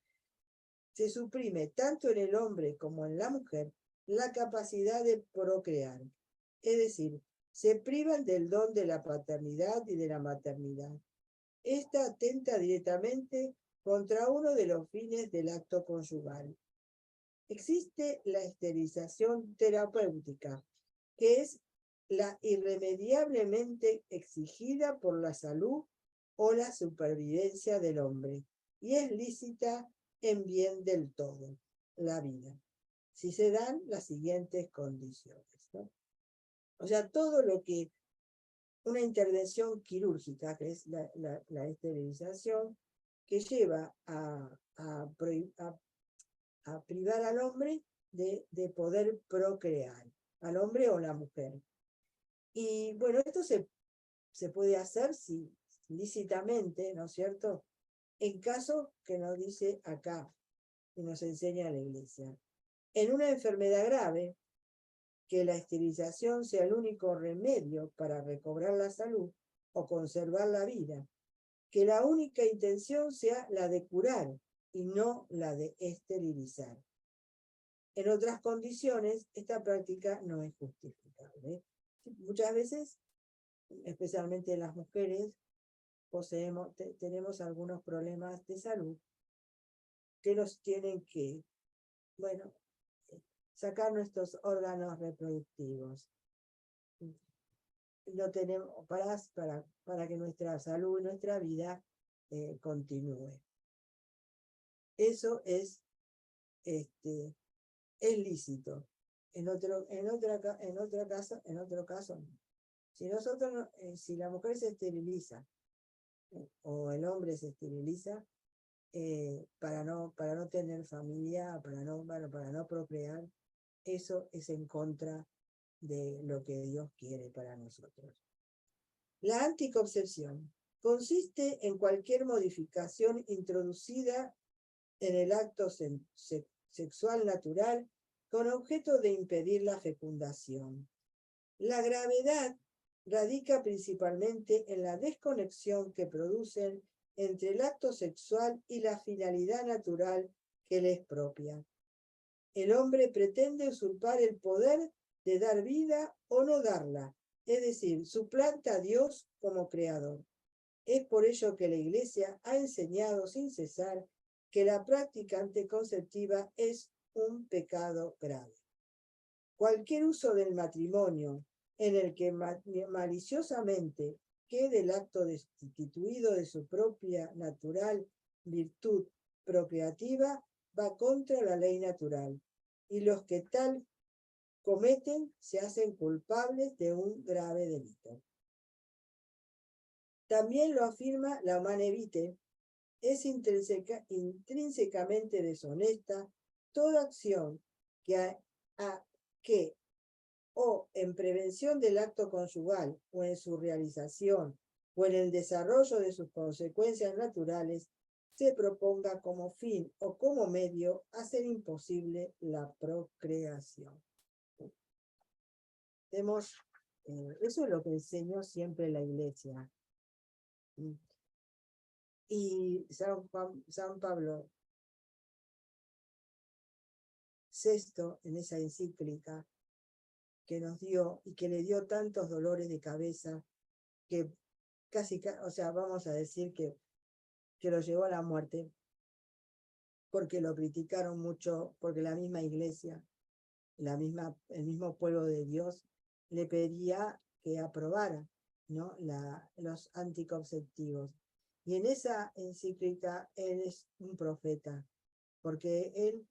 Se suprime tanto en el hombre como en la mujer la capacidad de procrear. Es decir, se privan del don de la paternidad y de la maternidad. Esta atenta directamente contra uno de los fines del acto conyugal. Existe la esterilización terapéutica, que es la irremediablemente exigida por la salud o la supervivencia del hombre, y es lícita en bien del todo, la vida, si se dan las siguientes condiciones, ¿no? O sea, todo lo que una intervención quirúrgica, que es la esterilización, que lleva a privar al hombre de poder procrear, al hombre o la mujer. Y bueno, esto se puede hacer lícitamente, ¿no es cierto? En caso que nos dice acá, que nos enseña la Iglesia. En una enfermedad grave, que la esterilización sea el único remedio para recobrar la salud o conservar la vida, que la única intención sea la de curar y no la de esterilizar. En otras condiciones, esta práctica no es justificable. Muchas veces, especialmente las mujeres, tenemos algunos problemas de salud que nos tienen que, bueno, sacar nuestros órganos reproductivos. Lo tenemos para que nuestra salud y nuestra vida continúe. Eso es lícito. En otro caso, no. Si la mujer se esteriliza o el hombre se esteriliza para no tener familia, para no procrear, eso es en contra de lo que Dios quiere para nosotros. La anticoncepción consiste en cualquier modificación introducida en el acto sexual natural con objeto de impedir la fecundación. La gravedad radica principalmente en la desconexión que producen entre el acto sexual y la finalidad natural que le es propia. El hombre pretende usurpar el poder de dar vida o no darla, es decir, suplanta a Dios como creador. Es por ello que la Iglesia ha enseñado sin cesar que la práctica anticonceptiva es un pecado grave. Cualquier uso del matrimonio en el que maliciosamente quede el acto destituido de su propia natural virtud procreativa va contra la ley natural, y los que tal cometen se hacen culpables de un grave delito. También lo afirma la Humane Vitae, es intrínsecamente deshonesta toda acción que o en prevención del acto conyugal, o en su realización, o en el desarrollo de sus consecuencias naturales, se proponga como fin o como medio hacer imposible la procreación. Eso es lo que enseñó siempre la Iglesia. Y San Pablo VI, en esa encíclica que nos dio y que le dio tantos dolores de cabeza, que vamos a decir que lo llevó a la muerte, porque lo criticaron mucho, porque la misma Iglesia, el mismo pueblo de Dios, le pedía que aprobara ¿no? Los anticonceptivos. Y en esa encíclica él es un profeta, porque él,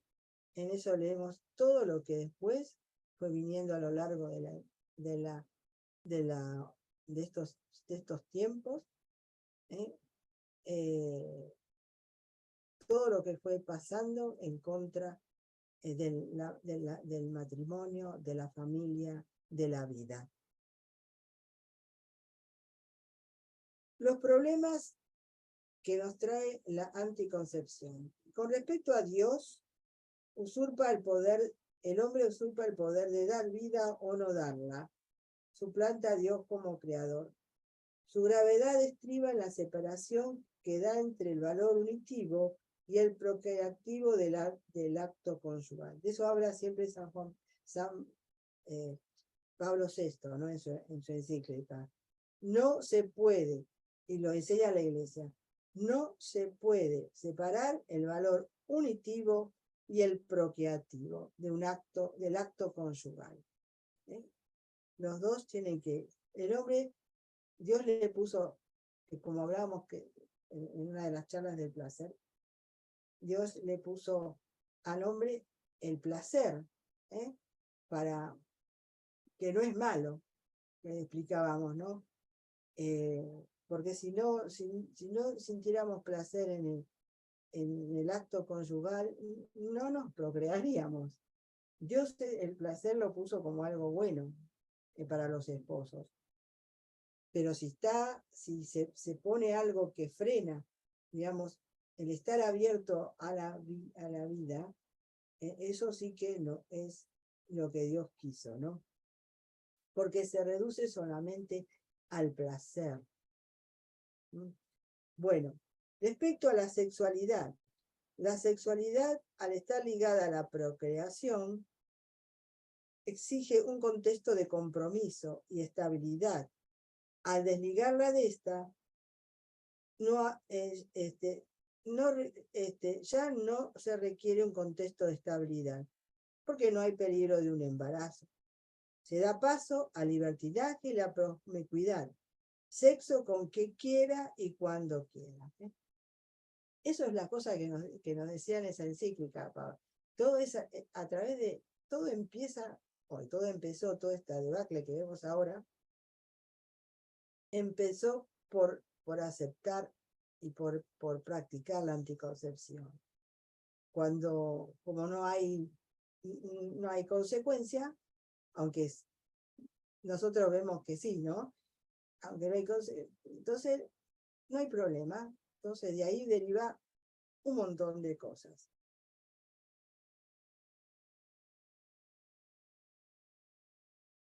en eso leemos todo lo que después fue viniendo a lo largo de estos tiempos, ¿eh? Todo lo que fue pasando en contra del matrimonio, de la familia, de la vida. Los problemas que nos trae la anticoncepción. Con respecto a Dios, el hombre usurpa el poder de dar vida o no darla. Suplanta a Dios como creador. Su gravedad estriba en la separación que da entre el valor unitivo y el procreativo del acto conyugal. De eso habla siempre San Pablo VI, ¿no? en su encíclica. No se puede, y lo enseña la Iglesia, no se puede separar el valor unitivo y el procreativo del acto conyugal. Los dos tienen que, el hombre, Dios le puso, como hablábamos en una de las charlas del placer, Dios le puso al hombre el placer, para que no es malo, que explicábamos, ¿no? Porque si no sintiéramos placer en el acto conyugal, no nos procrearíamos. Dios el placer lo puso como algo bueno para los esposos. Pero si se pone algo que frena, digamos, el estar abierto a la vida, eso sí que no es lo que Dios quiso, ¿no? Porque se reduce solamente al placer. Bueno, respecto a la sexualidad, al estar ligada a la procreación, exige un contexto de compromiso y estabilidad. Al desligarla de esta, ya no se requiere un contexto de estabilidad, porque no hay peligro de un embarazo. Se da paso al libertinaje y la promiscuidad, sexo con que quiera y cuando quiera. Eso es la cosa que nos decía en esa encíclica, Pablo. Todo a través de, todo empezó, toda esta debacle que vemos ahora, empezó por aceptar y por practicar la anticoncepción. Como no hay consecuencia, aunque nosotros vemos que sí, ¿no? Aunque no hay consecuencia, entonces no hay problema. Entonces de ahí deriva un montón de cosas.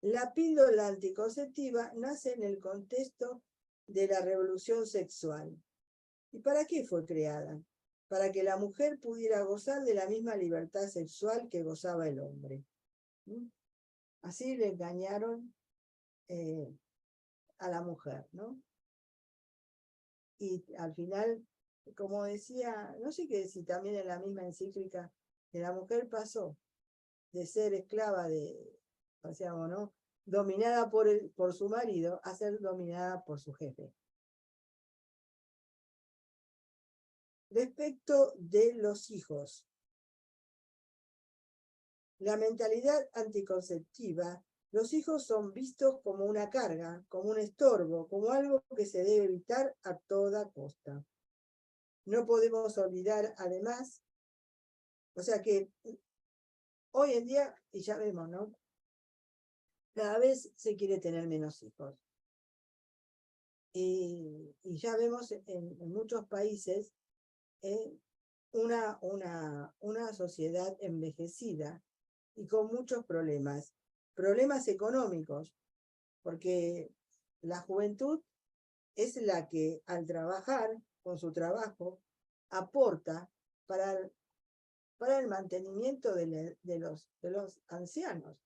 La píldora anticonceptiva nace en el contexto de la revolución sexual. ¿Y para qué fue creada? Para que la mujer pudiera gozar de la misma libertad sexual que gozaba el hombre. Así le engañaron a la mujer, ¿no? Y al final, como decía, no sé qué si también en la misma encíclica, que la mujer pasó de ser esclava ¿no? Dominada por su marido a ser dominada por su jefe. Respecto de los hijos, la mentalidad anticonceptiva, los hijos son vistos como una carga, como un estorbo, como algo que se debe evitar a toda costa. No podemos olvidar, además, o sea que hoy en día, y ya vemos, ¿no? Cada vez se quiere tener menos hijos. Y ya vemos en muchos países una sociedad envejecida y con muchos problemas. Problemas económicos, porque la juventud es la que al trabajar con su trabajo aporta para el mantenimiento de los ancianos.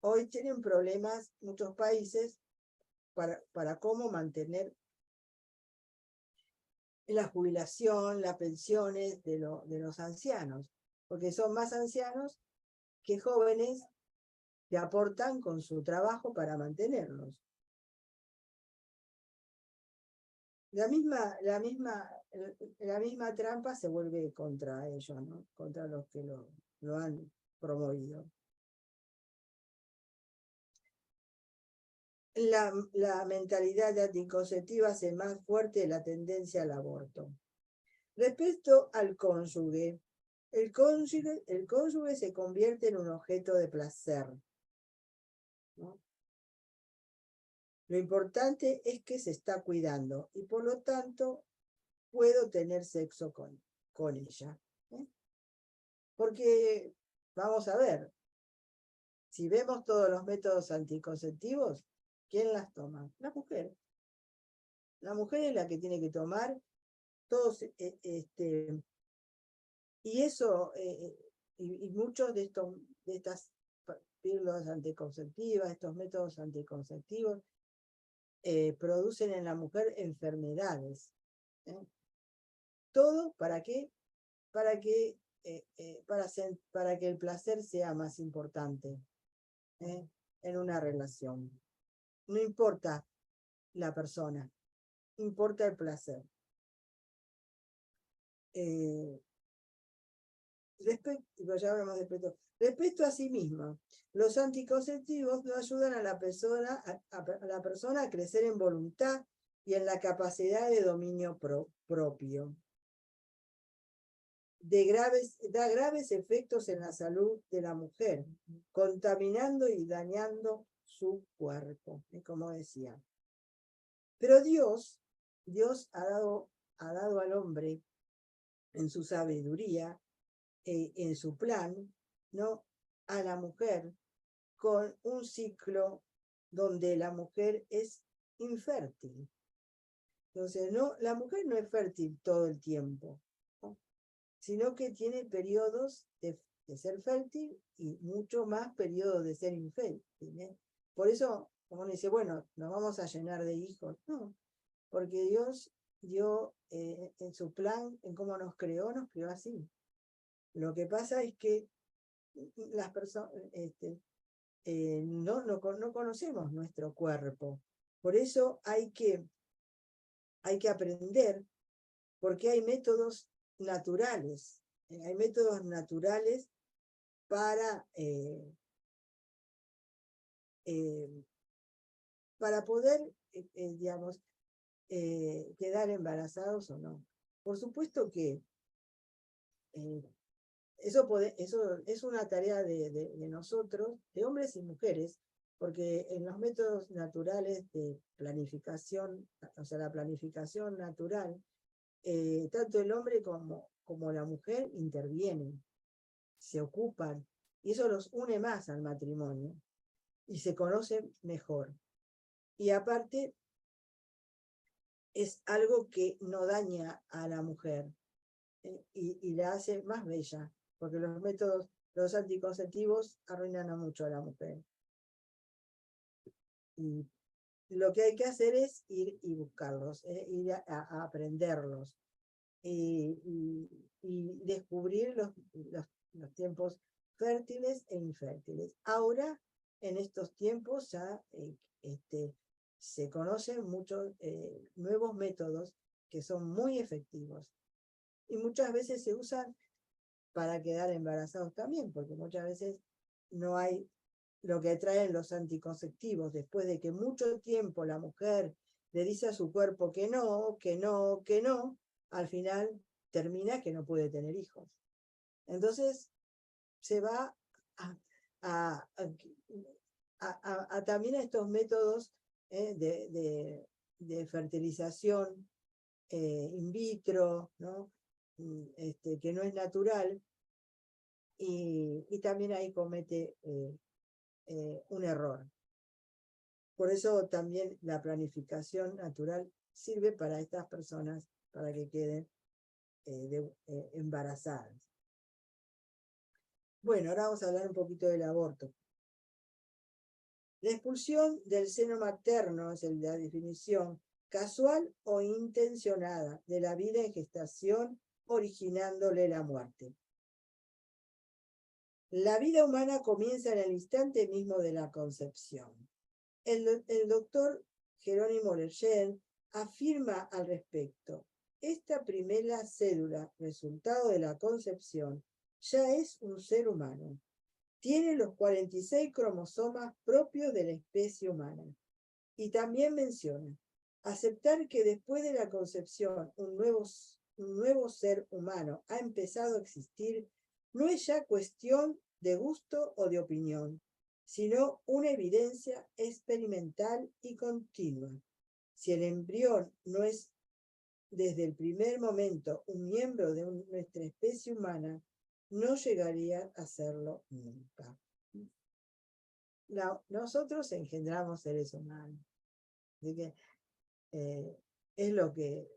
Hoy tienen problemas muchos países para cómo mantener la jubilación, las pensiones de los ancianos, porque son más ancianos que jóvenes que aportan con su trabajo para mantenerlos. La misma trampa se vuelve contra ellos, ¿no? Contra los que lo han promovido. La mentalidad anticonceptiva hace más fuerte la tendencia al aborto. Respecto al cónyuge, el cónyuge se convierte en un objeto de placer, ¿no? Lo importante es que se está cuidando y por lo tanto puedo tener sexo con ella. ¿Eh? Porque, vamos a ver, si vemos todos los métodos anticonceptivos, ¿quién las toma? La mujer. La mujer es la que tiene que tomar todos, y eso, y muchos de estas píldoras anticonceptivas, estos métodos anticonceptivos, producen en la mujer enfermedades. ¿Eh? ¿Todo para qué? Para que el placer sea más importante en una relación. No importa la persona, importa el placer. Respecto a sí misma, los anticonceptivos no ayudan a la persona a crecer en voluntad y en la capacidad de dominio propio. Da graves efectos en la salud de la mujer, contaminando y dañando su cuerpo, como decía. Pero Dios ha dado al hombre, en su sabiduría, en su plan, ¿no?, a la mujer con un ciclo donde la mujer es infértil. Entonces, la mujer no es fértil todo el tiempo, ¿no?, sino que tiene periodos de ser fértil y mucho más periodos de ser infértil. ¿Eh? Por eso, como uno dice, bueno, nos vamos a llenar de hijos. No, porque Dios dio en su plan, en cómo nos creó así. Lo que pasa es que las personas no conocemos nuestro cuerpo. Por eso hay que aprender, porque hay métodos naturales. Hay métodos naturales para poder, digamos, quedar embarazados o no. Por supuesto que eso es una tarea de nosotros, de hombres y mujeres, porque en los métodos naturales de planificación, o sea, la planificación natural, tanto el hombre como la mujer intervienen, se ocupan, y eso los une más al matrimonio, y se conocen mejor. Y aparte, es algo que no daña a la mujer, y la hace más bella, porque los anticonceptivos arruinan mucho a la mujer. Y lo que hay que hacer es ir y buscarlos, ir a aprenderlos, y descubrir los tiempos fértiles e infértiles. Ahora, en estos tiempos ya se conocen muchos nuevos métodos que son muy efectivos. Y muchas veces se usan para quedar embarazados también, porque muchas veces no hay lo que traen los anticonceptivos, después de que mucho tiempo la mujer le dice a su cuerpo que no, al final termina que no puede tener hijos. Entonces se va también a estos métodos de fertilización in vitro, ¿no?, que no es natural, y también ahí comete un error. Por eso también la planificación natural sirve para estas personas, para que queden embarazadas. Bueno, ahora vamos a hablar un poquito del aborto. La expulsión del seno materno es la definición casual o intencionada de la vida en gestación, originándole la muerte. La vida humana comienza en el instante mismo de la concepción. El doctor Jerónimo Lejeune afirma al respecto: esta primera célula, resultado de la concepción, ya es un ser humano. Tiene los 46 cromosomas propios de la especie humana. Y también menciona: aceptar que después de la concepción un nuevo ser humano ha empezado a existir no es ya cuestión de gusto o de opinión, sino una evidencia experimental y continua. Si el embrión no es desde el primer momento un miembro de nuestra especie humana, no llegaría a serlo nunca. Nosotros engendramos seres humanos. Así que es lo que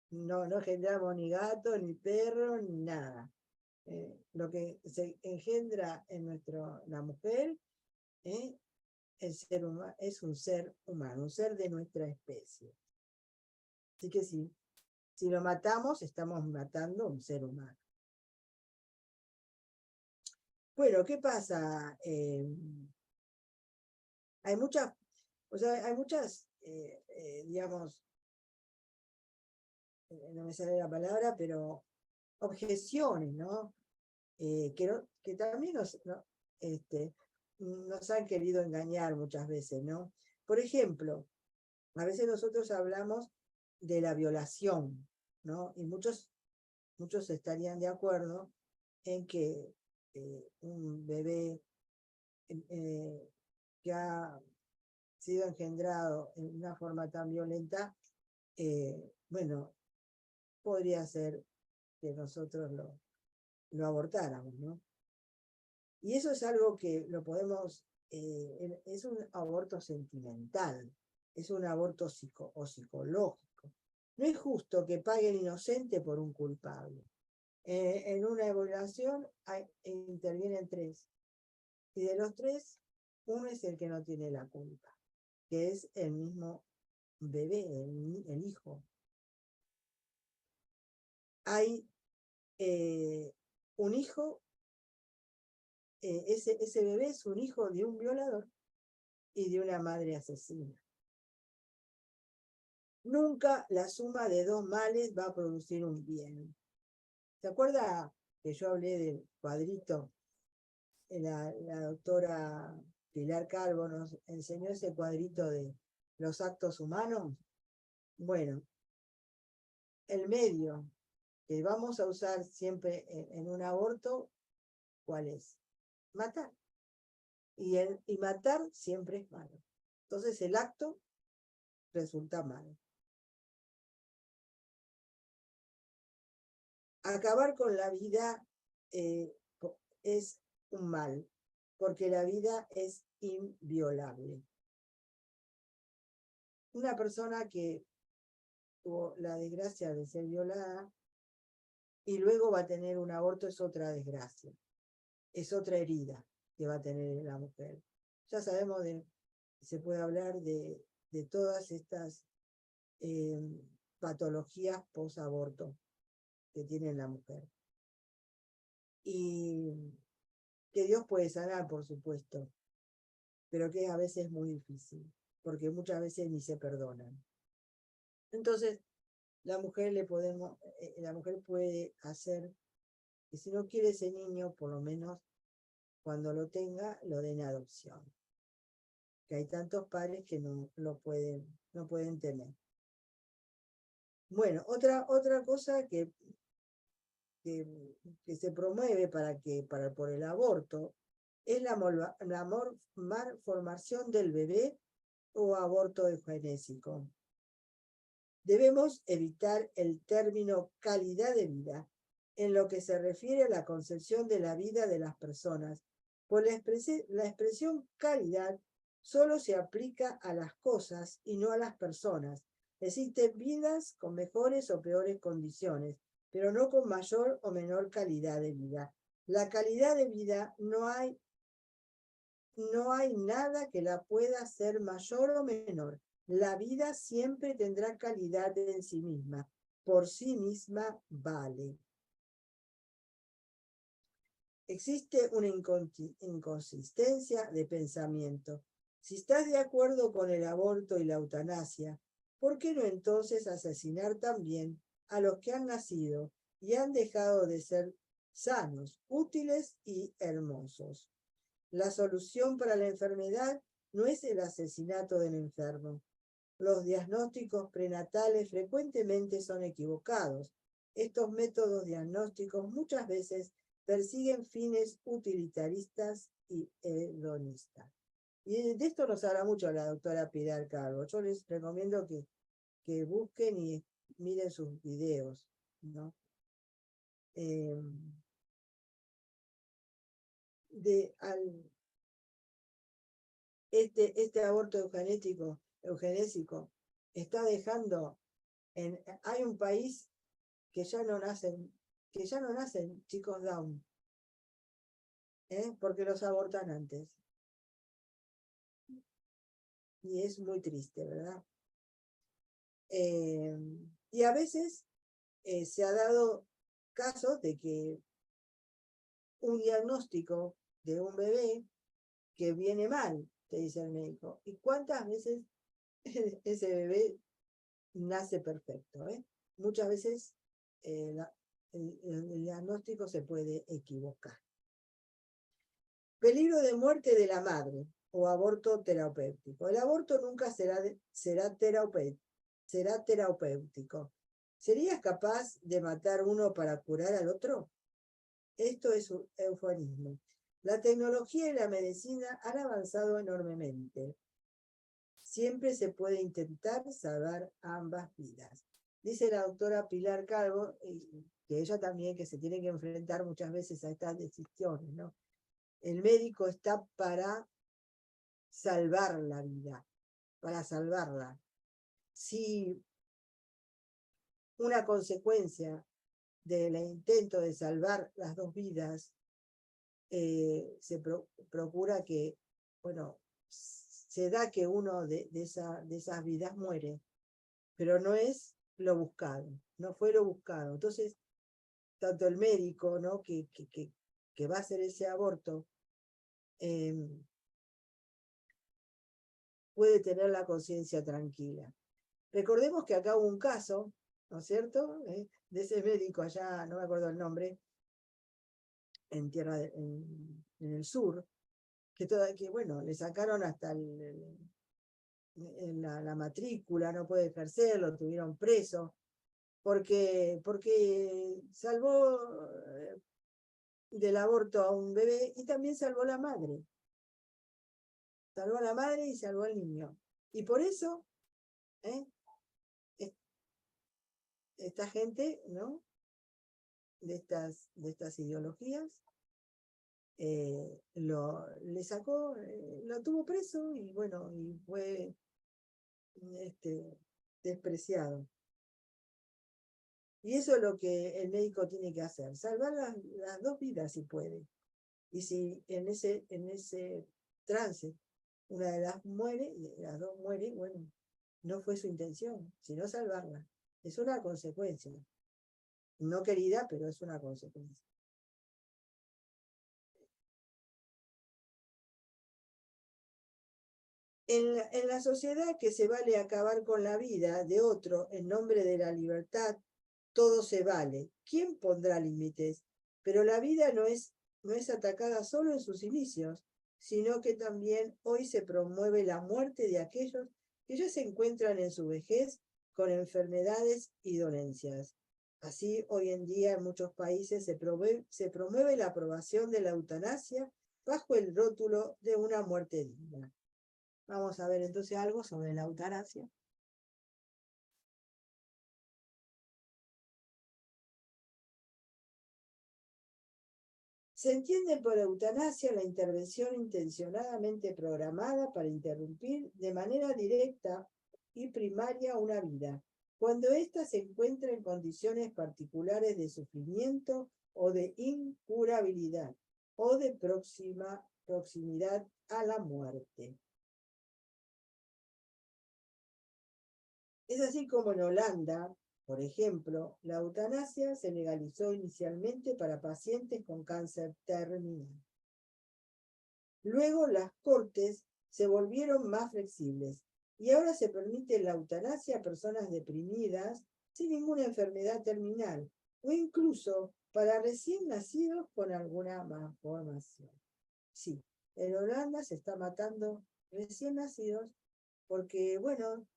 no engendramos ni gato, ni perro, ni nada. Lo que se engendra en la mujer, es un ser humano, un ser de nuestra especie. Así que sí, si lo matamos, estamos matando a un ser humano. Bueno, ¿qué pasa? Hay muchas, digamos, no me sale la palabra, pero objeciones, ¿no? Que también nos han querido engañar muchas veces, ¿no? Por ejemplo, a veces nosotros hablamos de la violación, ¿no? Y muchos estarían de acuerdo en que un bebé que ha sido engendrado en una forma tan violenta, bueno, podría ser que nosotros lo abortáramos, ¿no? Y eso es algo que lo podemos, es un aborto sentimental, es un aborto psicológico. No es justo que pague el inocente por un culpable. En una violación intervienen 3. Y de los 3, uno es el que no tiene la culpa, que es el mismo bebé, el hijo. Hay un hijo, ese bebé es un hijo de un violador y de una madre asesina. Nunca la suma de 2 males va a producir un bien. ¿Se acuerda que yo hablé del cuadrito? La doctora Pilar Calvo nos enseñó ese cuadrito de los actos humanos. Bueno, el medio que vamos a usar siempre en un aborto, ¿cuál es? Matar. Y matar siempre es malo. Entonces el acto resulta malo. Acabar con la vida es un mal, porque la vida es inviolable. Una persona que tuvo la desgracia de ser violada y luego va a tener un aborto es otra desgracia, es otra herida que va a tener la mujer. Ya sabemos, se puede hablar de todas estas patologías post-aborto que tiene la mujer. Y que Dios puede sanar, por supuesto, pero que a veces es muy difícil, porque muchas veces ni se perdonan. Entonces, la mujer puede hacer que si no quiere ese niño, por lo menos cuando lo tenga, lo den adopción. Que hay tantos padres que no pueden tener. Bueno, otra cosa que se promueve por el aborto es la malformación del bebé o aborto eugenésico. Debemos evitar el término calidad de vida en lo que se refiere a la concepción de la vida de las personas, pues la expresión calidad solo se aplica a las cosas y no a las personas. Existen vidas con mejores o peores condiciones, pero no con mayor o menor calidad de vida. La calidad de vida no hay nada que la pueda hacer mayor o menor. La vida siempre tendrá calidad en sí misma. Por sí misma vale. Existe una inconsistencia de pensamiento. Si estás de acuerdo con el aborto y la eutanasia, ¿por qué no entonces asesinar también a los que han nacido y han dejado de ser sanos, útiles y hermosos? La solución para la enfermedad no es el asesinato del enfermo. Los diagnósticos prenatales frecuentemente son equivocados. Estos métodos diagnósticos muchas veces persiguen fines utilitaristas y hedonistas. Y de esto nos habla mucho la doctora Pilar Calvo. Yo les recomiendo que busquen y miren sus videos, ¿no? Este aborto eugenésico está dejando hay un país que ya no nacen chicos Down, porque los abortan antes. Y es muy triste, ¿verdad? Y a veces se ha dado casos de que un diagnóstico de un bebé que viene mal, te dice el médico. ¿Y cuántas veces ese bebé nace perfecto? Muchas veces el diagnóstico se puede equivocar. Peligro de muerte de la madre o aborto terapéutico. El aborto nunca será terapéutico. ¿Serías capaz de matar uno para curar al otro? Esto es un eufemismo. La tecnología y la medicina han avanzado enormemente. Siempre se puede intentar salvar ambas vidas. Dice la doctora Pilar Calvo, que ella también que se tiene que enfrentar muchas veces a estas decisiones, ¿no? El médico está para salvar la vida, para salvarla. Si una consecuencia del intento de salvar las dos vidas se procura que, bueno, se da que uno de esas vidas muere, pero no es lo buscado, no fue lo buscado. Entonces, tanto el médico, ¿no? que va a hacer ese aborto, puede tener la conciencia tranquila. Recordemos que acá hubo un caso, ¿no es cierto?, de ese médico allá, no me acuerdo el nombre, en el sur, que bueno, le sacaron hasta la matrícula, no puede ejercerlo, tuvieron preso, porque salvó del aborto a un bebé y también salvó a la madre. Salvó a la madre y salvó al niño. Y por eso, esta gente, ¿no?, de estas ideologías, le sacó, lo tuvo preso y bueno, y fue despreciado. Y eso es lo que el médico tiene que hacer, salvar las dos vidas si puede. Y si en ese trance una de las dos muere, bueno, no fue su intención, sino salvarla. Es una consecuencia. No querida, pero es una consecuencia. En la sociedad que se vale acabar con la vida de otro en nombre de la libertad, todo se vale. ¿Quién pondrá límites? Pero la vida no es atacada solo en sus inicios, sino que también hoy se promueve la muerte de aquellos que ya se encuentran en su vejez con enfermedades y dolencias. Así, hoy en día en muchos países se promueve la aprobación de la eutanasia bajo el rótulo de una muerte digna. Vamos a ver entonces algo sobre la eutanasia. Se entiende por eutanasia la intervención intencionadamente programada para interrumpir de manera directa y primaria una vida, cuando ésta se encuentra en condiciones particulares de sufrimiento o de incurabilidad o de proximidad a la muerte. Es así como en Holanda, por ejemplo, la eutanasia se legalizó inicialmente para pacientes con cáncer terminal. Luego las cortes se volvieron más flexibles Y ahora se permite la eutanasia a personas deprimidas sin ninguna enfermedad terminal, o incluso para recién nacidos con alguna malformación. Sí, en Holanda se está matando recién nacidos porque, bueno,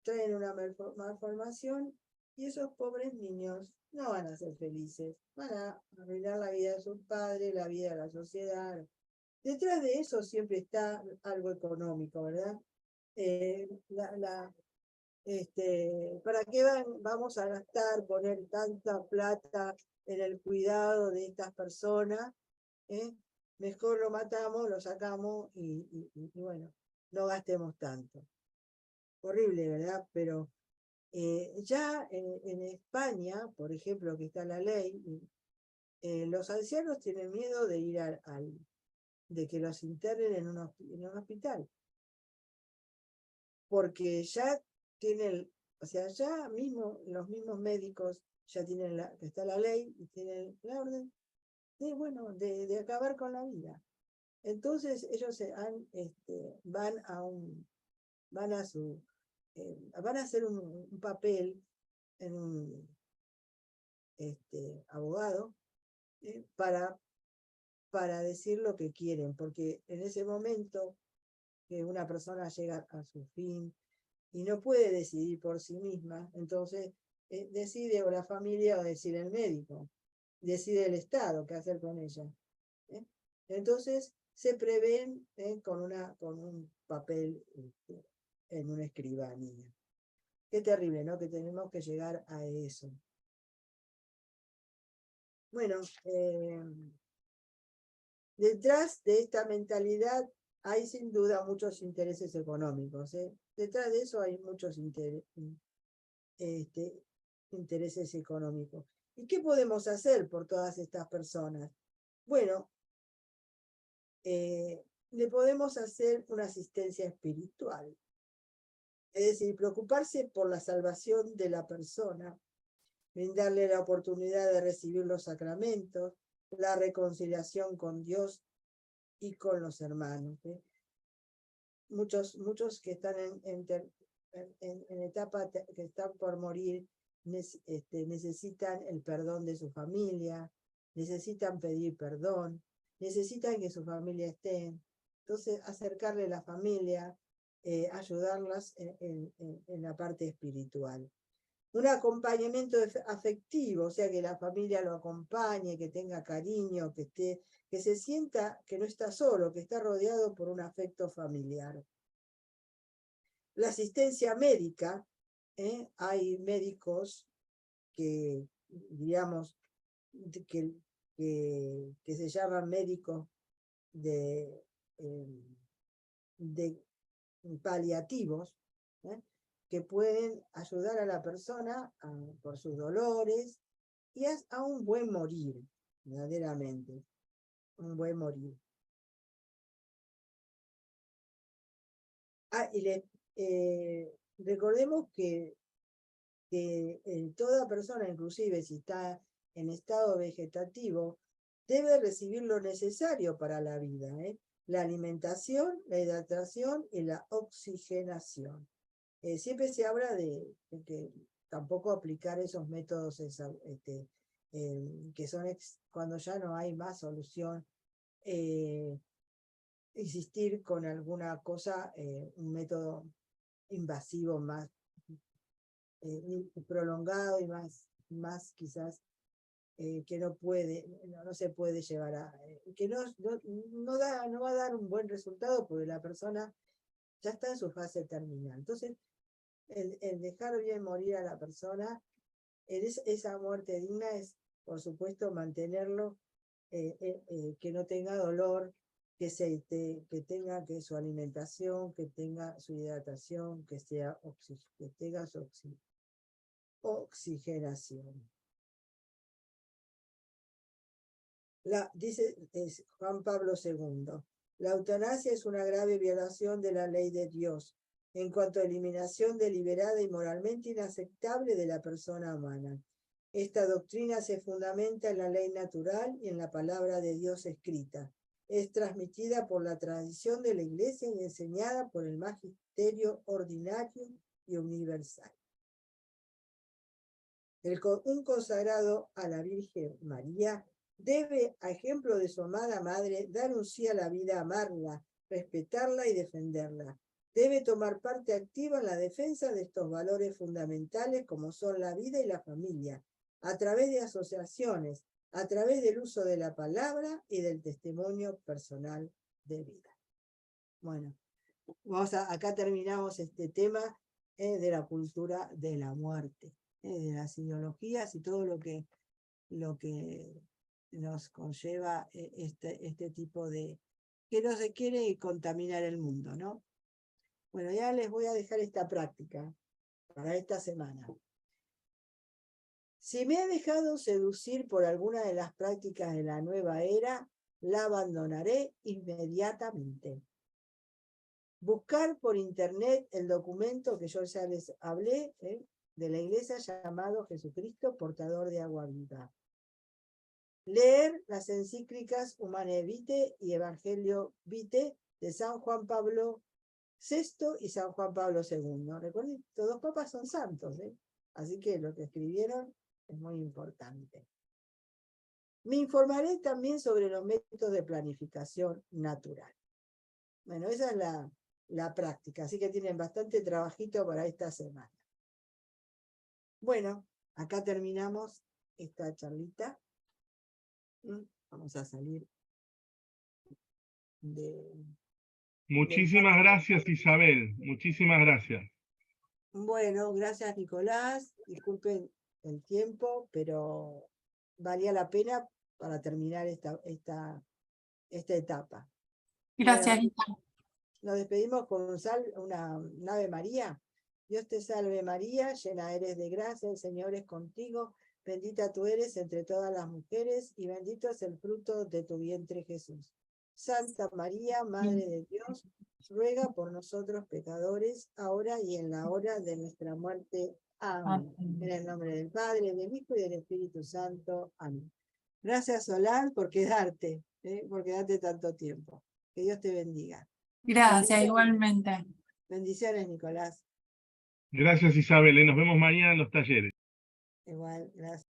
traen una malformación y esos pobres niños no van a ser felices, van a arruinar la vida de sus padres, la vida de la sociedad. Detrás de eso siempre está algo económico, ¿verdad? ¿Para qué vamos a gastar, poner tanta plata en el cuidado de estas personas? Mejor lo matamos, lo sacamos y bueno, no gastemos tanto. Horrible, ¿verdad? Pero ya en España, por ejemplo, que está la ley, los ancianos tienen miedo de ir de que los internen en un hospital. Porque ya tienen, o sea, ya mismo los mismos médicos ya tienen está la ley y tienen la orden de acabar con la vida. Entonces ellos van a hacer un papel en un abogado para decir lo que quieren, porque en ese momento que una persona llega a su fin y no puede decidir por sí misma, entonces decide o la familia o decide el médico, decide el Estado qué hacer con ella. Entonces se prevén con un papel en una escribanía. Qué terrible, ¿no? Que tenemos que llegar a eso. Bueno, detrás de esta mentalidad hay sin duda muchos intereses económicos. Detrás de eso hay muchos intereses económicos. ¿Y qué podemos hacer por todas estas personas? Bueno, le podemos hacer una asistencia espiritual. Es decir, preocuparse por la salvación de la persona, brindarle la oportunidad de recibir los sacramentos, la reconciliación con Dios y con los hermanos. Muchos que están en etapa que están por morir necesitan el perdón de su familia, necesitan pedir perdón, necesitan que su familia esté. Entonces, acercarle a la familia, ayudarlas en la parte espiritual. Un acompañamiento afectivo, o sea, que la familia lo acompañe, que tenga cariño, que se sienta que no está solo, que está rodeado por un afecto familiar. La asistencia médica, hay médicos que, digamos, que se llaman médicos de paliativos, que pueden ayudar a la persona por sus dolores y a un buen morir, verdaderamente, un buen morir. Recordemos que toda persona, inclusive si está en estado vegetativo, debe recibir lo necesario para la vida, la alimentación, la hidratación y la oxigenación. Siempre se habla de que tampoco aplicar esos métodos que son cuando ya no hay más solución, insistir con alguna cosa, un método invasivo más prolongado y más quizás que no se puede llevar que no va a dar un buen resultado porque la persona ya está en su fase terminal. Entonces, el dejar bien morir a la persona, esa muerte digna es, por supuesto, mantenerlo, que no tenga dolor, que tenga su alimentación, que tenga su hidratación, que tenga su oxigenación. Dice Juan Pablo II, la eutanasia es una grave violación de la ley de Dios en cuanto a eliminación deliberada y moralmente inaceptable de la persona humana. Esta doctrina se fundamenta en la ley natural y en la palabra de Dios escrita. es transmitida por la tradición de la Iglesia y enseñada por el magisterio ordinario y universal. Un consagrado a la Virgen María debe, a ejemplo de su amada madre, dar un sí a la vida, amarla, respetarla y defenderla. Debe tomar parte activa en la defensa de estos valores fundamentales como son la vida y la familia, a través de asociaciones, a través del uso de la palabra y del testimonio personal de vida. Bueno, acá terminamos este tema de la cultura de la muerte, de las ideologías y todo lo que nos conlleva este tipo de, que no se quiere contaminar el mundo, ¿no? Bueno, ya les voy a dejar esta práctica para esta semana. Si me he dejado seducir por alguna de las prácticas de la nueva era, la abandonaré inmediatamente. Buscar por internet el documento que yo ya les hablé, de la iglesia llamado Jesucristo Portador de Agua Viva. Leer las encíclicas Humanae Vitae y Evangelio Vitae de San Juan Pablo VI y San Juan Pablo II. Recuerden, estos dos papas son santos, así que lo que escribieron es muy importante. Me informaré también sobre los métodos de planificación natural. Bueno, esa es la práctica, así que tienen bastante trabajito para esta semana. Bueno, acá terminamos esta charlita. Vamos a salir de... Muchísimas gracias, Isabel. Muchísimas gracias. Bueno, gracias, Nicolás. Disculpen el tiempo, pero valía la pena para terminar esta etapa. Gracias, Bueno, Isa. nos despedimos con una Ave María. Dios te salve María, llena eres de gracia, el Señor es contigo, bendita tú eres entre todas las mujeres y bendito es el fruto de tu vientre Jesús. Santa María, Madre de Dios, ruega por nosotros pecadores, ahora y en la hora de nuestra muerte. Amén. En el nombre del Padre, del Hijo y del Espíritu Santo. Amén. Gracias, Solán, por quedarte tanto tiempo. Que Dios te bendiga. Gracias, igualmente. Bendiciones, Nicolás. Gracias, Isabel. Nos vemos mañana en los talleres. Igual, gracias.